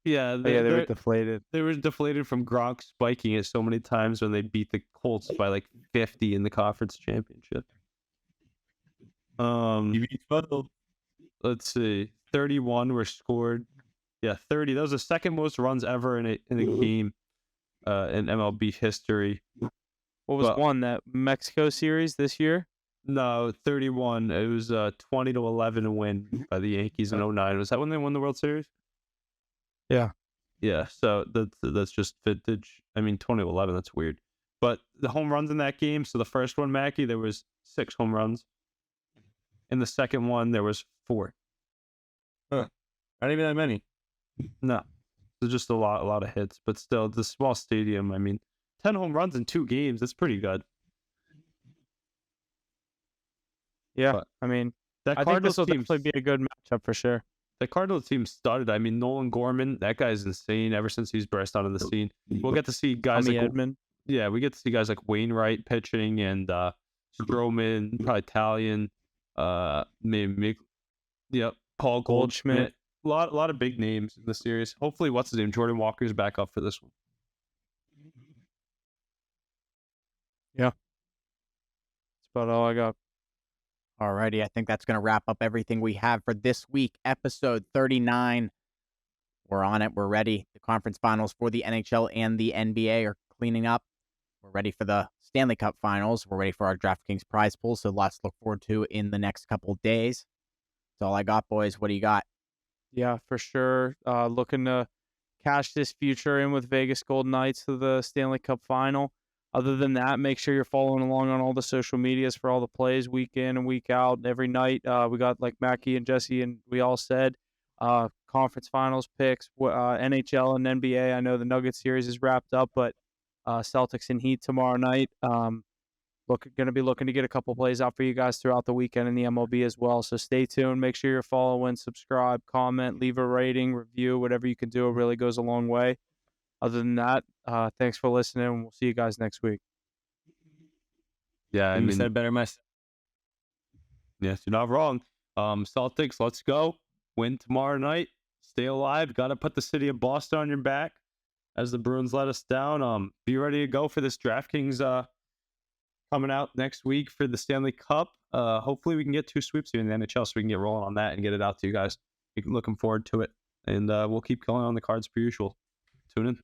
Yeah, they were deflated. They were deflated from Gronk spiking it so many times when they beat the Colts by like 50 in the conference championship. Let's see. 31 were scored. Yeah, 30. That was the second most runs ever in a game in MLB history. What was one, that Mexico series this year? No, 31. It was 20-11 win by the Yankees in 09. Was that when they won the World Series? Yeah, so that's just vintage. I mean, 2011. That's weird. But the home runs in that game. So the first one, Mackie, there was 6 home runs. In the second one, there was 4. Not even that many. No, so just a lot of hits. But still, it's a small stadium. I mean, 10 home runs in 2 games. That's pretty good. Yeah, But I mean, that I think Cardinals this will team, definitely be a good matchup for sure. the Cardinals team started. I mean, Nolan Gorman, that guy's insane. Ever since he's burst onto the scene, we'll get to see guys Tommy like Edman. Yeah, we get to see guys like Wainwright pitching and Stroman, probably Italian, maybe Paul Goldschmidt. A lot of big names in the series. Hopefully, what's his name? Jordan Walker's back up for this one. That's about all I got. Alrighty, I think that's going to wrap up everything we have for this week, episode 39. We're on it. We're ready. The conference finals for the NHL and the NBA are cleaning up. We're ready for the Stanley Cup finals. We're ready for our DraftKings prize pool, so lots to look forward to in the next couple of days. That's all I got, boys. What do you got? Yeah, for sure. Looking to cash this future in with Vegas Golden Knights to the Stanley Cup final. Other than that, make sure you're following along on all the social medias for all the plays week in and week out. Every night, we got like Mackie and Jesse, and we all said conference finals picks, NHL and NBA. I know the Nuggets series is wrapped up, but Celtics and Heat tomorrow night. Going to be looking to get a couple plays out for you guys throughout the weekend in the MLB as well. So stay tuned. Make sure you're following, subscribe, comment, leave a rating, review, whatever you can do. It really goes a long way. Other than that, thanks for listening. We'll see you guys next week. Yeah, I You mean, said it better myself. yes, you're not wrong. Celtics, let's go. Win tomorrow night. Stay alive. Got to put the city of Boston on your back as the Bruins let us down. Be ready to go for this DraftKings coming out next week for the Stanley Cup. Hopefully we can get 2 sweeps here in the NHL so we can get rolling on that and get it out to you guys. Looking forward to it. And we'll keep going on the cards per usual. Tune in.